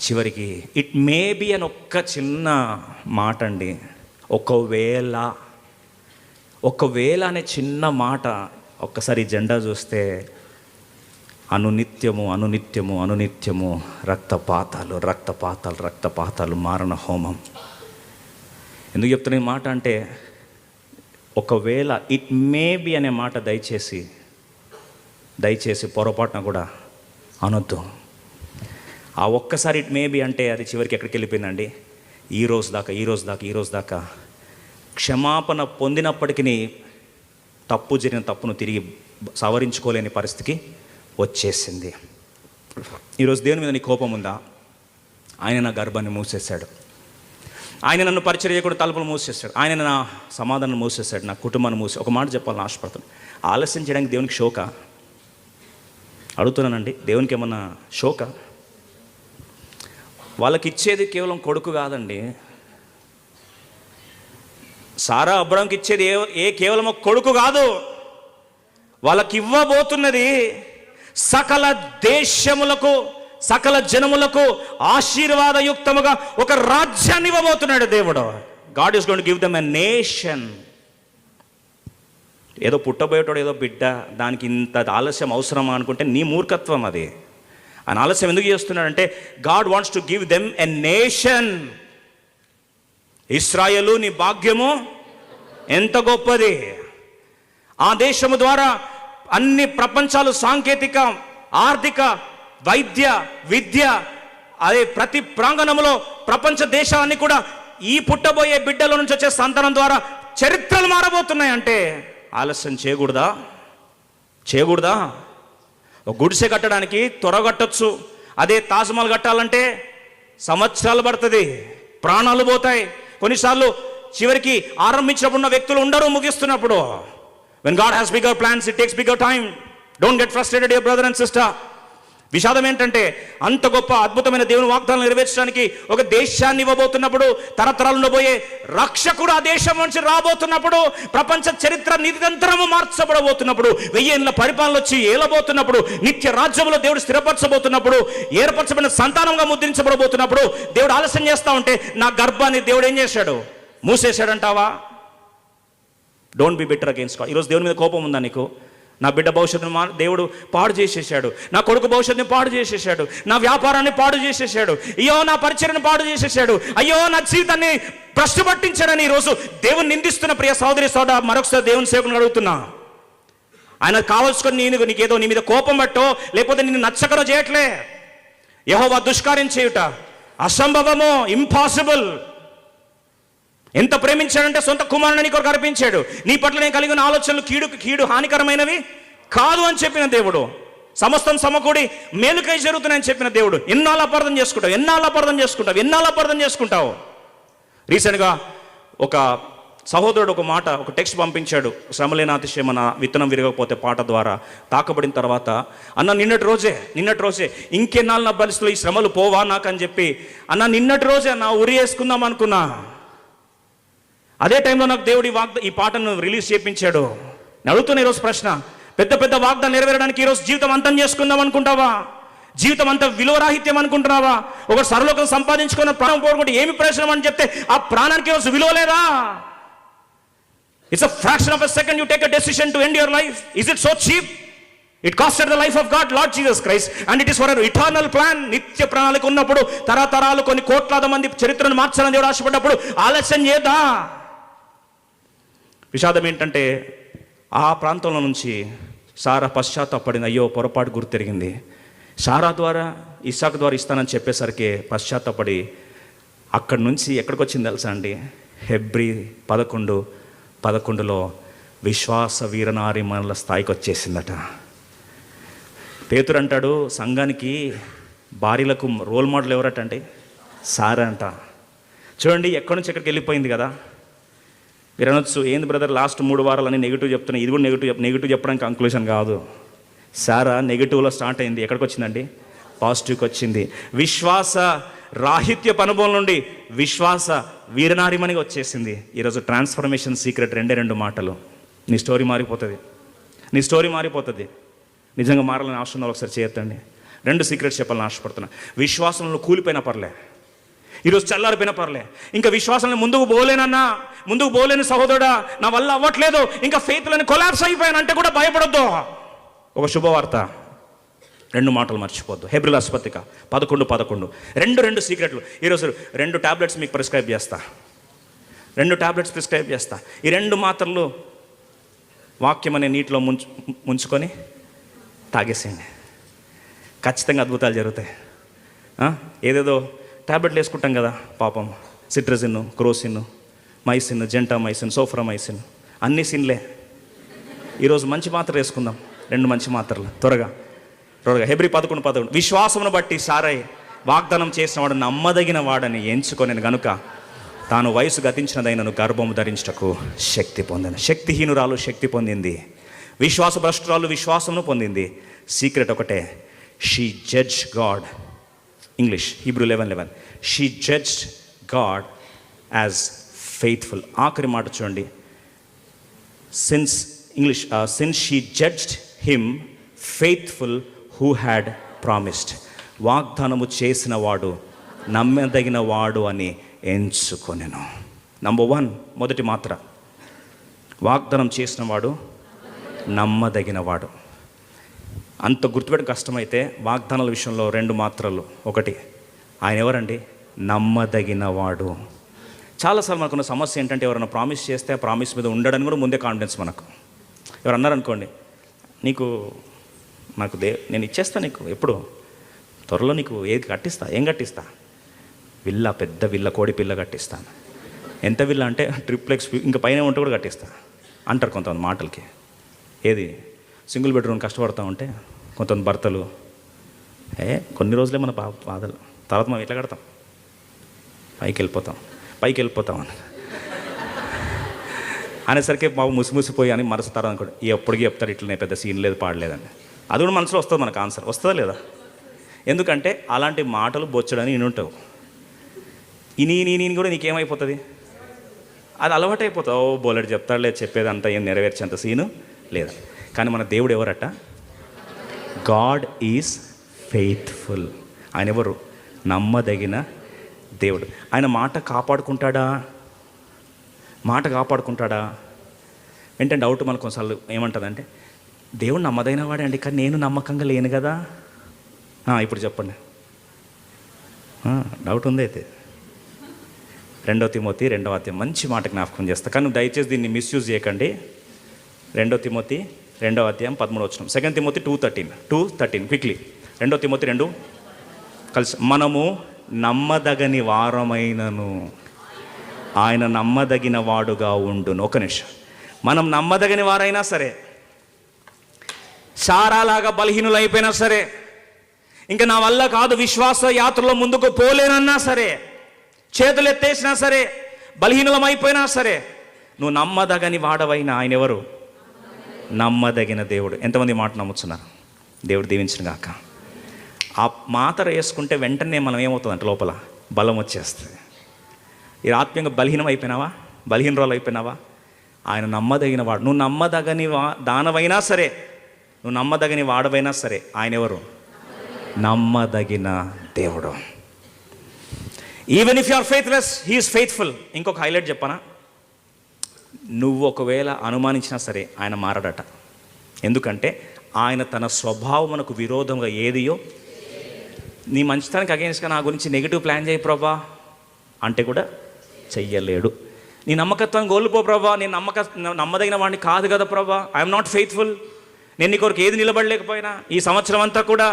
చివరికి ఇట్ మే బి అని ఒక్క చిన్న మాట అండి. ఒకవేళ అనే చిన్న మాట ఒక్కసారి జెండా చూస్తే అనునిత్యము రక్తపాతాలు మారణ హోమం. ఎందుకు చెప్తున్న ఈ మాట అంటే, ఒకవేళ ఇట్ మే బి అనే మాట దయచేసి పొరపాటున కూడా అనొద్దు. ఆ ఒక్కసారి ఇట్ మే బి అంటే అది చివరికి ఎక్కడికి వెళ్ళిపోయిందండి? ఈ రోజు దాకా క్షమాపణ పొందినప్పటికీ తప్పు జరిగిన తప్పును తిరిగి సవరించుకోలేని పరిస్థితికి వచ్చేసింది. ఈరోజు దేవుని మీద నీ కోపం ఉందా? ఆయన నా గర్భాన్ని మూసేశాడు. ఆయన నన్ను పరిచయం చేయకుండా తలుపులు మూసేశాడు. ఆయన నా సమాధానం మూసేశాడు. నా కుటుంబాన్ని ఒక మాట చెప్పాలని ఆశపడుతున్నాను. ఆలస్యం చేయడానికి దేవునికి షోక? అడుగుతున్నానండి, దేవునికి ఏమన్నా షోక? వాళ్ళకి ఇచ్చేది కేవలం కొడుకు కాదండి. సారా అబ్రాంకి ఇచ్చేది కేవలం ఒక కొడుకు కాదు. వాళ్ళకి ఇవ్వబోతున్నది సకల దేశములకు, సకల జనములకు ఆశీర్వాదయుక్తముగా ఒక రాజ్యాన్ని ఇవ్వబోతున్నాడు దేవుడు. God is going to give them a nation. ఏదో పుట్టబోయేటోడు ఏదో బిడ్డ, దానికి ఇంత ఆలస్యం అవసరమా అనుకుంటే నీ మూర్ఖత్వం అది. ఆయన ఆలస్యం ఎందుకు చేస్తున్నాడంటే God wants to give them a nation. ఇశ్రాయేలు నీ భాగ్యము ఎంత గొప్పది. ఆ దేశము ద్వారా అన్ని ప్రపంచాలు, సాంకేతిక, ఆర్థిక, వైద్య, విద్య, అదే ప్రతి ప్రాంగణంలో ప్రపంచ దేశాలన్నీ కూడా ఈ పుట్టబోయే బిడ్డల నుంచి వచ్చే సంతానం ద్వారా చరిత్రలు మారబోతున్నాయంటే ఆలస్యం చేయకూడదా? ఒక గుడిసె కట్టడానికి త్వరగట్టచ్చు. అదే తాజ్మహల్ కట్టాలంటే సంవత్సరాలు పడుతుంది, ప్రాణాలు పోతాయి. కొన్నిసార్లు చివరికి ఆరంభించినప్పుడు ఉన్న వ్యక్తులు ఉండరు ముగిస్తున్నప్పుడు. When God has bigger plans, it takes bigger time. Don't get frustrated, dear brother and sister. విషాదం ఏంటంటే అంత గొప్ప అద్భుతమైన దేవుని వాగ్దానం నెరవేర్చడానికి ఒక దేశాన్ని ఇవ్వబోతున్నప్పుడు, తరతరాలు ఉండబోయే రక్షకుడు ఆ దేశం నుంచి రాబోతున్నప్పుడు, ప్రపంచ చరిత్ర నిరంతరము మార్చబడబోతున్నప్పుడు, 1000 ఏళ్ల పరిపాలన వచ్చి ఏలబోతున్నప్పుడు, నిత్య రాజ్యంలో దేవుడు స్థిరపరచబోతున్నప్పుడు, ఏర్పరచబడిన సంతానంగా ముద్రించబడబోతున్నప్పుడు దేవుడు ఆలస్యం చేస్తా ఉంటే నా గర్భాన్ని దేవుడు ఏం చేశాడు? మూసేశాడంటావా? Don't be bitter against God. ఈరోజు దేవుని మీద కోపం ఉందా నీకు? నా బిడ్డ భవిష్యత్తును దేవుడు పాడు చేసేసాడు, నా కొడుకు భవిష్యత్తుని పాడు చేసేసాడు, నా వ్యాపారాన్ని పాడు చేసేసాడు, అయ్యో నా పరిచర్ను పాడు చేసేసాడు, అయ్యో నా జీవితాన్ని భ్రష్టు పట్టించాడని ఈరోజు దేవుని నిందిస్తున్న ప్రియ సోదరి సోదర, మరొకసారి దేవుని సేవకుని అడుగుతున్నా. ఆయన కావాల్సుకొని నీకేదో నీ మీద కోపం పట్టో, లేకపోతే నిన్ను నచ్చకరో చేయట్లే. యెహోవా దుష్కార్యం చేయుట అసంభవము, ఇంపాసిబుల్. ఎంత ప్రేమించాడంటే సొంత కుమారుని కొరకు అర్పించాడు. నీ పట్ల నేను కలిగిన ఆలోచనలు కీడు హానికరమైనవి కాదు అని చెప్పిన దేవుడు. సమస్తం సమకూడి మేలుకై జరుగుతున్నాయని చెప్పిన దేవుడు. ఎన్నాళ్ళు అపార్థం చేసుకుంటావు. రీసెంట్గా ఒక సహోదరుడు ఒక టెక్స్ట్ పంపించాడు. శ్రమలేని అతిశయం మన విత్తనం విరగకపోతే పాట ద్వారా తాకబడిన తర్వాత, అన్న నిన్నటి రోజే ఇంకెన్నాళ్ళు నా పరిస్థితులు ఈ శ్రమలు పోవా నాకు అని చెప్పి, అన్న నిన్నటి రోజే నా ఉరి వేసుకుందాం అనుకున్నా. అదే టైంలో నాకు దేవుడు ఈ పాటను రిలీజ్ చేయించాడు. నేను అడుగుతున్న ఈరోజు ప్రశ్న, పెద్ద వాగ్దానం నెరవేరడానికి ఈరోజు జీవితం అంతం చేసుకుందాం అనుకుంటావా? జీవితం అంతా విలువరాహిత్యం అనుకుంటున్నావా? ఒక సర్వలోకం సంపాదించుకున్న ప్రాణం పోగొట్టుకుంటే ఏమి ప్రయోజనం అని చెప్తే ఆ ప్రాణానికి ఈరోజు విలువ లేదా? It's a fraction of a second you take a decision to end your life. Is it so cheap? It costed the life of God lord Jesus Christ and it is for eternal plan. నిత్య ప్రణాళిక ఉన్నప్పుడు, తరతరాలు కొన్ని కోట్లాది మంది చరిత్రను మార్చాలని దేవుడు ఆశపడ్డప్పుడు ఆలస్యం చేద్దా? విషాదం ఏంటంటే ఆ ప్రాంతంలో నుంచి సారా పశ్చాత్తాపడింది. అయ్యో పొరపాటు గుర్తెరిగింది. సారా ద్వారా ఇస్సాకు ద్వారా ఇస్తానని చెప్పేసరికి పశ్చాత్తాపడి అక్కడి నుంచి ఎక్కడికి వచ్చింది తెలుసా అండి? హెబ్రీ 11:11లో విశ్వాస వీరనారిమణుల స్థాయికి వచ్చేసిందట. పేతురు అంటాడు, సంఘానికి భార్యలకు రోల్ మోడల్ ఎవరట అంటే సారా అంట. చూడండి ఎక్కడి నుంచి ఎక్కడికి వెళ్ళిపోయింది కదా. మీరు అనొచ్చు, ఏంది బ్రదర్ లాస్ట్ 3 వారాలని నెగిటివ్ చెప్తున్నా. ఇది కూడా నెగిటివ్ చెప్పడానికి కంక్లూషన్ కాదు. సారా నెగిటివ్లో స్టార్ట్ అయింది, ఎక్కడికి వచ్చిందండి? పాజిటివ్కి వచ్చింది. విశ్వాస రాహిత్య అనుభవం నుండి విశ్వాస వీరనారిమణిగా వచ్చేసింది. ఈరోజు ట్రాన్స్ఫర్మేషన్ సీక్రెట్ 2 మాటలు. నీ స్టోరీ మారిపోతుంది. నిజంగా మారాలని ఆశ ఉన్న ఒకసారి చేయొద్దండి. 2 సీక్రెట్స్ చెప్పాలని ఆశపడుతున్నా. విశ్వాసంలో కూలిపోయినా పర్లే, ఈరోజు చల్లారిపోయినా పర్లే, ఇంకా విశ్వాసంలో ముందుకు పోలేని సహోదరుడా, నా వల్ల అవ్వట్లేదు, ఇంకా ఫెయిత్లని కొలాప్స్ అయిపోయానంటే కూడా భయపడొద్దు. ఒక శుభవార్త, 2 మాటలు మర్చిపోద్దు. హెబ్రీయుల పత్రిక 11:11 2 సీక్రెట్లు. ఈరోజు 2 టాబ్లెట్స్ మీకు ప్రిస్క్రైబ్ చేస్తా. ఈ 2 మాత్రలు వాక్యం అనే నీటిలో ముంచుకొని తాగేసేయండి. ఖచ్చితంగా అద్భుతాలు జరుగుతాయి. ఏదేదో టాబ్లెట్లు వేసుకుంటాం కదా పాపం, సిట్రజిన్, క్రోసిన్, మైసిన్, జెంటామైసిన్, సోఫ్రామైసిన్ అన్ని సిన్లే. ఈరోజు మంచి మాత్ర వేసుకుందాం, 2 మంచి మాత్రలు త్వరగా. హెబ్రీ 11:11 విశ్వాసమును బట్టి సారై వాగ్దానం చేసిన వాడు నమ్మదగిన వాడని ఎంచుకొనెను గనుక తాను వయసు గతించినదైనను గర్భము ధరించుటకు శక్తి పొందిన. శక్తిహీనురాలు శక్తి పొందింది, విశ్వాస భ్రష్టురాలు విశ్వాసమును పొందింది. సీక్రెట్ ఒకటే, she judge God. English Hebrew 11:11 she judged God as faithful. ఆఖరి మాట చూడండి, since she judged him faithful who had promised. వాగ్దానము చేసిన వాడు నమ్మదగిన వాడు అని ఎంచుకొనెను. నంబర్ 1 మొదటి మాత్ర, వాగ్దానం చేసిన వాడు నమ్మదగిన వాడు. అంత గుర్తుపెట్టడం కష్టమైతే వాగ్దానాల విషయంలో 2 మాత్రలు. ఒకటి, ఆయన ఎవరండి? నమ్మదగిన వాడు. చాలాసార్లు మనకున్న సమస్య ఏంటంటే, ఎవరైనా ప్రామిస్ చేస్తే ఆ ప్రామిస్ మీద ఉండడానికి కూడా ముందే కాన్ఫిడెన్స్ మనకు. ఎవరు అన్నారనుకోండి, నేను ఇచ్చేస్తా నీకు, ఎప్పుడు త్వరలో నీకు ఏది కట్టిస్తా, ఏం కట్టిస్తా? విల్లా, పెద్ద విల్ల, కోడి పిల్ల కట్టిస్తాను. ఎంత విల్ల అంటే ట్రిప్లెక్స్, ఇంకా పైన ఉంటే కూడా కట్టిస్తా అంటారు కొంతమంది మాటలకి. ఏది సింగిల్ బెడ్రూమ్ కష్టపడతా ఉంటే కొంతమంది భర్తలు, కొన్ని రోజులే మన బాధలు, తర్వాత మనం ఎట్లా కడతాం, పైకి వెళ్ళిపోతాం అని అనేసరికి బాబు ముసిముసిపోయి అని మరుస్తారు అనుకోండి. ఎప్పటికీ చెప్తారు ఇట్లనే, పెద్ద సీన్ లేదు, పాడలేదని. అది కూడా మనసులో వస్తుంది, మనకు ఆన్సర్ వస్తుందా లేదా? ఎందుకంటే అలాంటి మాటలు బొచ్చడని వినుంటావు. నేను కూడా నీకేమైపోతుంది, అది అలవాటు అయిపోతావు. బోలెడు చెప్తాడులే, చెప్పేదంతా ఏం నెరవేర్చేంత సీను లేదా. కానీ మన దేవుడు ఎవరట? God is faithful. ఆయన ఎవరు? నమ్మదగిన దేవుడు. ఆయన మాట కాపాడుకుంటాడా? వెంటనే డౌట్ మనకు కొన్నిసార్లు ఏమంటుందంటే, దేవుడు నమ్మదైన వాడే అండి, కానీ నేను నమ్మకంగా లేను కదా. ఇప్పుడు చెప్పండి, డౌట్ ఉంది అయితే. 2 తిమోతి 2వ అధ్యాయం, మంచి మాట జ్ఞాపకం చేస్తా, కానీ దయచేసి దీన్ని మిస్యూజ్ చేయకండి. 2 తిమోతి 2వ అధ్యాయం 13వ వచనం. 2 తిమోతి 2:13 క్విక్లీ. 2 తిమోతి 2 కలిసి, మనము నమ్మదగని వారమైనను ఆయన నమ్మదగిన వాడుగా ఉండును. ఒక నిమిషం, మనం నమ్మదగని వారైనా సరే, సారాలాగా బలహీనులైపోయినా సరే, ఇంకా నా వల్ల కాదు విశ్వాస యాత్రలో ముందుకు పోలేనన్నా సరే, చేతులు ఎత్తేసినా సరే, బలహీనులమైపోయినా సరే, నువ్వు నమ్మదగని వాడవైనా ఆయన ఎవరు? నమ్మదగిన దేవుడు. ఎంతమంది మాట నమ్ముతున్నారు? దేవుడు దీవించిన గాక. ఆ మాత్ర వేసుకుంటే వెంటనే మనం ఏమవుతుందంటే లోపల బలం వచ్చేస్తుంది. ఈ ఆత్మీయంగా బలహీనరాలు అయిపోయినావా? ఆయన నమ్మదగిన వాడు. నువ్వు నమ్మదగని దానవైనా సరే, నువ్వు నమ్మదగని వాడవైనా సరే, ఆయన ఎవరు? నమ్మదగిన దేవుడు. Even if you are faithless, he is faithful. ఇంకొక హైలైట్ చెప్పనా, నువ్వు ఒకవేళ అనుమానించినా సరే ఆయన మారడట. ఎందుకంటే ఆయన తన స్వభావమునకు విరోధంగా ఏదియో, నీ మంచితనానికి అగెన్స్ట్గా నా గురించి నెగిటివ్ ప్లాన్ చేయి ప్రభా అంటే కూడా చెయ్యలేడు. నీ నమ్మకత్వాన్ని కోల్పో ప్రభా, నేను నమ్మదగిన వాడిని కాదు కదా ప్రభా, ఐఎమ్ నాట్ ఫెయిత్ఫుల్, నేను నీ కొరకు ఏది నిలబడలేకపోయినా, ఈ సంవత్సరం అంతా కూడా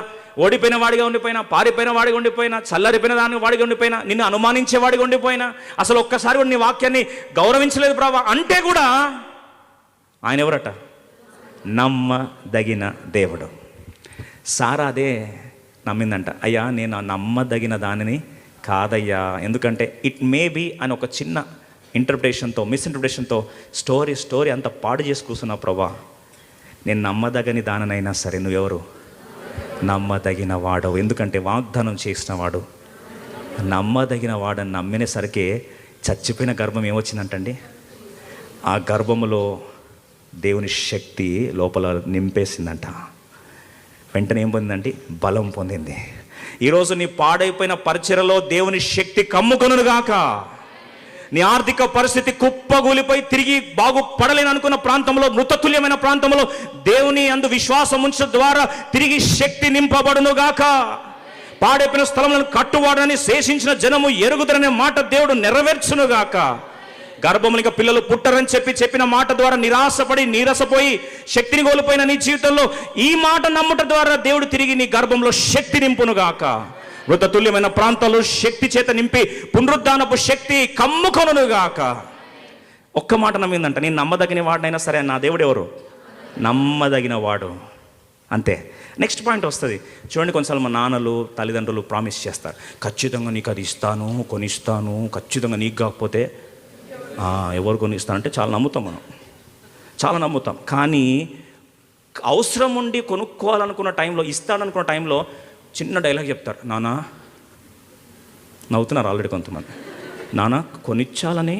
ఓడిపోయిన వాడిగా ఉండిపోయినా, పారిపోయిన వాడిగా ఉండిపోయినా, చల్లరిపోయిన దాని వాడిగా ఉండిపోయినా, నిన్ను అనుమానించే వాడిగా ఉండిపోయినా, అసలు ఒక్కసారి కూడా నీ వాక్యాన్ని గౌరవించలేదు ప్రభా అంటే కూడా ఆయన ఎవరట? నమ్మదగిన దేవుడు. సారా అదే నమ్మిందంట. అయ్యా, నేను నమ్మదగిన దానిని కాదయ్యా, ఎందుకంటే ఇట్ మే బీ అని ఒక చిన్న మిస్ఇంటర్ప్రిటేషన్తో స్టోరీ అంతా పాడు చేసి కూర్చున్నా ప్రభా, నేను నమ్మదగని దానినైనా సరే నువ్వెవరు? నమ్మదగిన వాడవు. ఎందుకంటే వాగ్దానం చేసిన వాడు నమ్మదగిన వాడని నమ్మినేసరికి చచ్చిపోయిన గర్భం ఏమొచ్చిందంటండి, ఆ గర్భములో దేవుని శక్తి లోపల నింపేసిందంట. వెంటనే ఏం పొందిందంటే బలం పొందింది. ఈరోజు నీ పాడైపోయిన పరిచర్యలో దేవుని శక్తి కమ్ముకొనుగాక. నీ ఆర్థిక పరిస్థితి కుప్పగూలిపోయి తిరిగి బాగుపడలేని అనుకున్న ప్రాంతంలో, మృతతుల్యమైన ప్రాంతంలో దేవుని అందు విశ్వాసం ఉంచడం ద్వారా తిరిగి శక్తి నింపబడునుగాక. పాడైపోయిన స్థలంలో కట్టువాడని శేషించిన జనము ఎరుగుదరనే మాట దేవుడు నెరవేర్చునుగాక. గర్భమునిక పిల్లలు పుట్టరని చెప్పిన మాట ద్వారా నిరాశపడి నీరసపోయి శక్తిని కోల్పోయిన నీ జీవితంలో ఈ మాట నమ్ముట ద్వారా దేవుడు తిరిగి నీ గర్భంలో శక్తి నింపునుగాక. మృతతుల్యమైన ప్రాంతాల్లో శక్తి చేత నింపి పునరుద్ధానపు శక్తి కమ్ముకొనుగాక. ఒక్క మాట నమ్మిందంట, నేను నమ్మదగిన వాడినైనా సరే నా దేవుడు ఎవరు? నమ్మదగిన వాడు. అంతే. నెక్స్ట్ పాయింట్ వస్తుంది చూడండి. కొన్నిసార్లు మా నాన్నలు తల్లిదండ్రులు ప్రామిస్ చేస్తారు, ఖచ్చితంగా నీకు అది ఇస్తాను, కొనిస్తాను, ఖచ్చితంగా నీకు కాకపోతే ఎవరు కొనిస్తానంటే చాలా నమ్ముతాం మనం, చాలా నమ్ముతాం. కానీ అవసరం ఉండి కొనుక్కోవాలనుకున్న టైంలో, ఇస్తాడనుకున్న టైంలో చిన్న డైలాగ్ చెప్తారు. నాన్న, నవ్వుతున్నారు ఆల్రెడీ కొంతమంది, నాన్న కొనిచ్చాలని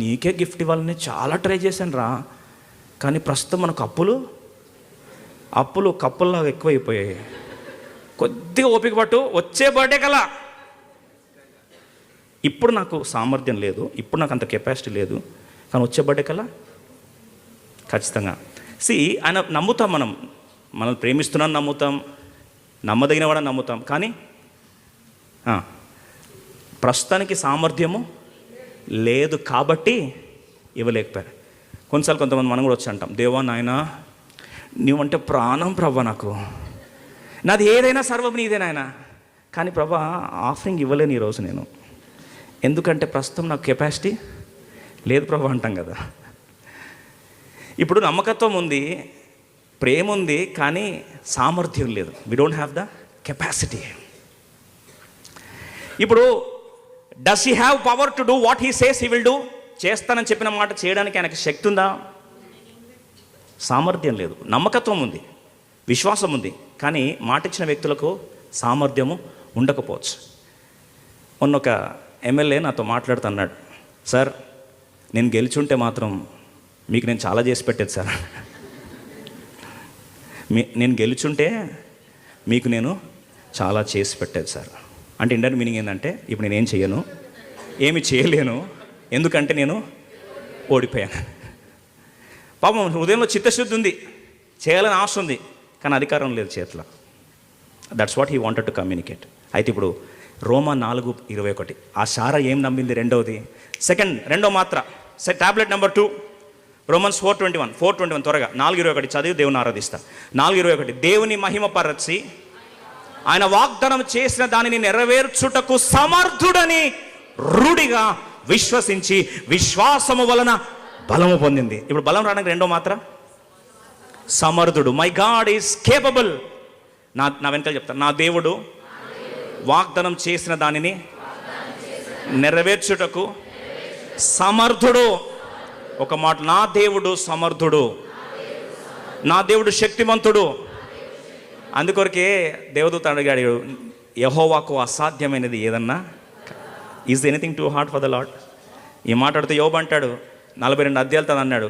నీకే గిఫ్ట్ ఇవ్వాలని చాలా ట్రై చేశాను రా, కానీ ప్రస్తుతం మనకు అప్పులు కప్పుల్లాగా ఎక్కువైపోయాయి, కొద్దిగా ఓపిక పట్టు, వచ్చే బర్త్డే కలా. ఇప్పుడు నాకు సామర్థ్యం లేదు, ఇప్పుడు నాకు అంత కెపాసిటీ లేదు, కానీ వచ్చే బర్త్డే కలా ఖచ్చితంగా. ఆయన నమ్ముతాం, మనల్ని ప్రేమిస్తున్నాను నమ్ముతాం, నమ్మదగిన వాడని నమ్ముతాం, కానీ ప్రస్తుతానికి సామర్థ్యము లేదు కాబట్టి ఇవ్వలేకపోయారు. కొన్నిసార్లు కొంతమంది మనం కూడా వచ్చి అంటాం, దేవా నాయన నువ్వంటే ప్రాణం ప్రభా, నాకు నాది ఏదైనా సర్వం నీదే నాయన, కానీ ప్రభా ఆఫరింగ్ ఇవ్వలేను ఈరోజు నేను, ఎందుకంటే ప్రస్తుతం నాకు కెపాసిటీ లేదు ప్రభా అంటాం కదా. ఇప్పుడు నమ్మకత్వం ఉంది, ప్రేమ ఉంది, కానీ సామర్థ్యం లేదు. We don't have the capacity. ఇప్పుడు does he have power to do what he says he will do? చేస్తానని చెప్పిన మాట చేయడానికి ఆయనకి శక్తి ఉందా? సామర్థ్యం లేదు. నమ్మకత్వం ఉంది, విశ్వాసం ఉంది, కానీ మాట ఇచ్చిన వ్యక్తులకు సామర్థ్యము ఉండకపోవచ్చు. మొన్న ఒక ఎమ్మెల్యే నాతో మాట్లాడుతున్నాడు, సార్ నేను గెలిచుంటే మాత్రం మీకు నేను చాలా చేసి పెట్టేది సార్, నేను గెలుచుంటే మీకు నేను చాలా చేసి పెట్టేది సార్. అంటే ఇండైరెక్ట్ మీనింగ్ ఏంటంటే ఇప్పుడు నేనేం చేయను, ఏమి చేయలేను, ఎందుకంటే నేను ఓడిపోయాను. పాపం హృదయంలో చిత్తశుద్ధి ఉంది, చేయాలని ఆశ ఉంది, కానీ అధికారం లేదు చేతిలో. That's what he wanted to communicate. అయితే ఇప్పుడు రోమా 4:21, ఆ శారా ఏం నమ్మింది? రెండో మాత్ర, టాబ్లెట్ నెంబర్ 2, రోమన్స్ 4:21 త్వరగా 4:21 చదివి దేవుని ఆరాధిస్తా. 4:21, దేవుని మహిమపరచి ఆయన వాగ్దానం చేసిన దానిని నెరవేర్చుటకు సమర్థుడని రూఢిగా విశ్వసించి విశ్వాసము వలన బలము పొందింది. ఇప్పుడు బలం రావడానికి రెండో మాత్ర సమర్థుడు. My God is capable. నా వెనకాల చెప్తాను, నా దేవుడు వాగ్దానం చేసిన దానిని నెరవేర్చుటకు సమర్థుడు. ఒక మాట, నా దేవుడు సమర్థుడు, నా దేవుడు శక్తిమంతుడు. అందుకొరకే దేవదూత అడిగాడు, యెహోవాకు అసాధ్యమైనది ఏదన్నా? Is anything too hard for the lord? ఈ మాట్లాడితే యోబు అంటాడు 42 అధ్యాయాలతో అన్నాడు,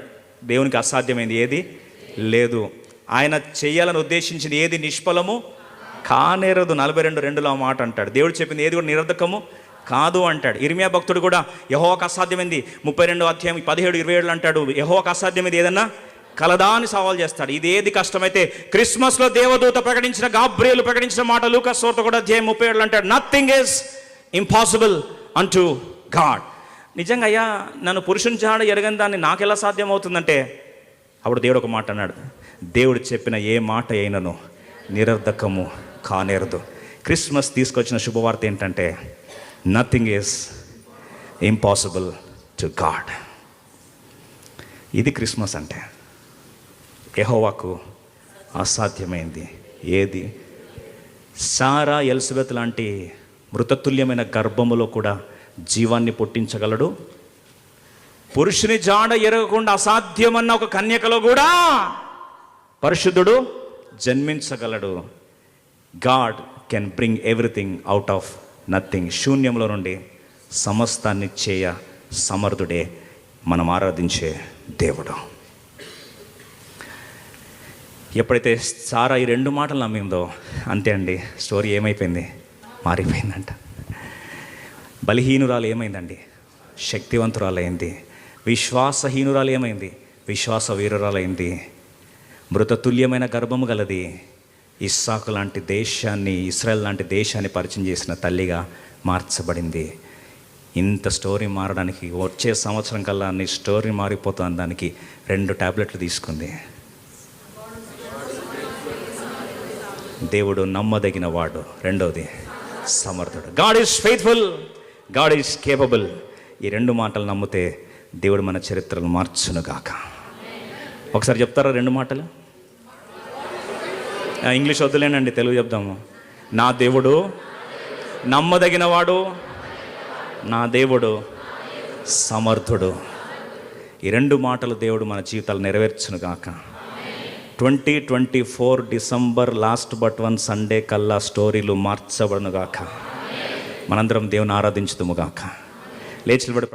దేవునికి అసాధ్యమైంది ఏది లేదు, ఆయన చెయ్యాలని ఉద్దేశించింది ఏది నిష్ఫలము కానేరదు. 42:2 ఆ మాట అంటాడు. దేవుడు చెప్పింది ఏది కూడా నిరర్ధకము కాదు అంటాడు. ఇర్మియా భక్తుడు కూడా యెహోవాకు అసాధ్యమైంది 32 అధ్యాయం 17-27 అంటాడు, యెహోవాకు అసాధ్యమైంది ఏదన్నా కలదా అని సవాల్ చేస్తాడు. ఇది ఏది కష్టమైతే క్రిస్మస్లో దేవదూత ప్రకటించిన, గాబ్రియేలు ప్రకటించిన మాట లూకాసు వార్త కూడా అధ్యాయం 37 అంటాడు, నథింగ్ ఈజ్ ఇంపాసిబుల్ అంటూ గాడ్. నిజంగా అయ్యా నన్ను పురుషుని జాడ ఎరగని దాన్ని నాకెలా సాధ్యం అవుతుందంటే, అప్పుడు దేవుడు ఒక మాట అన్నాడు, దేవుడు చెప్పిన ఏ మాట అయినను నిరర్ధకము కానేరదు. క్రిస్మస్ తీసుకొచ్చిన శుభవార్త ఏంటంటే, nothing is impossible to God. ఇది క్రిస్మస్ అంటే. యెహోవాకు అసాధ్యమైంది ఏది? సారా ఎలిజబెత్ లాంటి మృతతుల్యమైన గర్భములో కూడా జీవాన్ని పుట్టించగలడు. పురుషుని జాడ ఎరగకుండా అసాధ్యమన్న ఒక కన్యకలో కూడా పరిశుద్ధుడు జన్మించగలడు. God can bring everything out of nothing. శూన్యంలో నుండి సమస్తాన్ని చేయ సమర్థుడే మనం ఆరాధించే దేవుడు. ఎప్పుడైతే సారా ఈ 2 మాటలు నమ్మిందో అంతే అండి, స్టోరీ ఏమైపోయింది? మారిపోయిందంట. బలహీనురాలు ఏమైందండి? శక్తివంతురాలైంది. విశ్వాసహీనురాలు ఏమైంది? విశ్వాస వీరురాలైంది. మృతతుల్యమైన గర్భము గలది. ఇస్సాకు లాంటి దేశాన్ని, ఇశ్రాయేల్ లాంటి దేశాన్ని పరిచయం చేసిన తల్లిగా మార్చబడింది. ఇంత స్టోరీ మారడానికి వచ్చే సంవత్సరం కల్లా నీ స్టోరీ మారిపోతుంది. దానికి 2 టాబ్లెట్లు తీసుకుంది. దేవుడు నమ్మదగిన వాడు, రెండవది సమర్థుడు. God is faithful, God is capable. ఈ 2 మాటలు నమ్మితే దేవుడు మన చరిత్రను మార్చునుగాక. ఒకసారి చెప్తారా 2 మాటలు? ఇంగ్లీష్ వద్దులేనండి, తెలుగు చెప్దాము. నా దేవుడు నమ్మదగినవాడు, నా దేవుడు సమర్థుడు. ఈ 2 మాటలు దేవుడు మన జీవితాలు నెరవేర్చునుగాక. 2024 డిసెంబర్ లాస్ట్ బట్ 1 సండే కల్లా స్టోరీలు మార్చబడునుగాక. మనందరం దేవుని ఆరాధించుదుముగాక. లేచి నిలబడి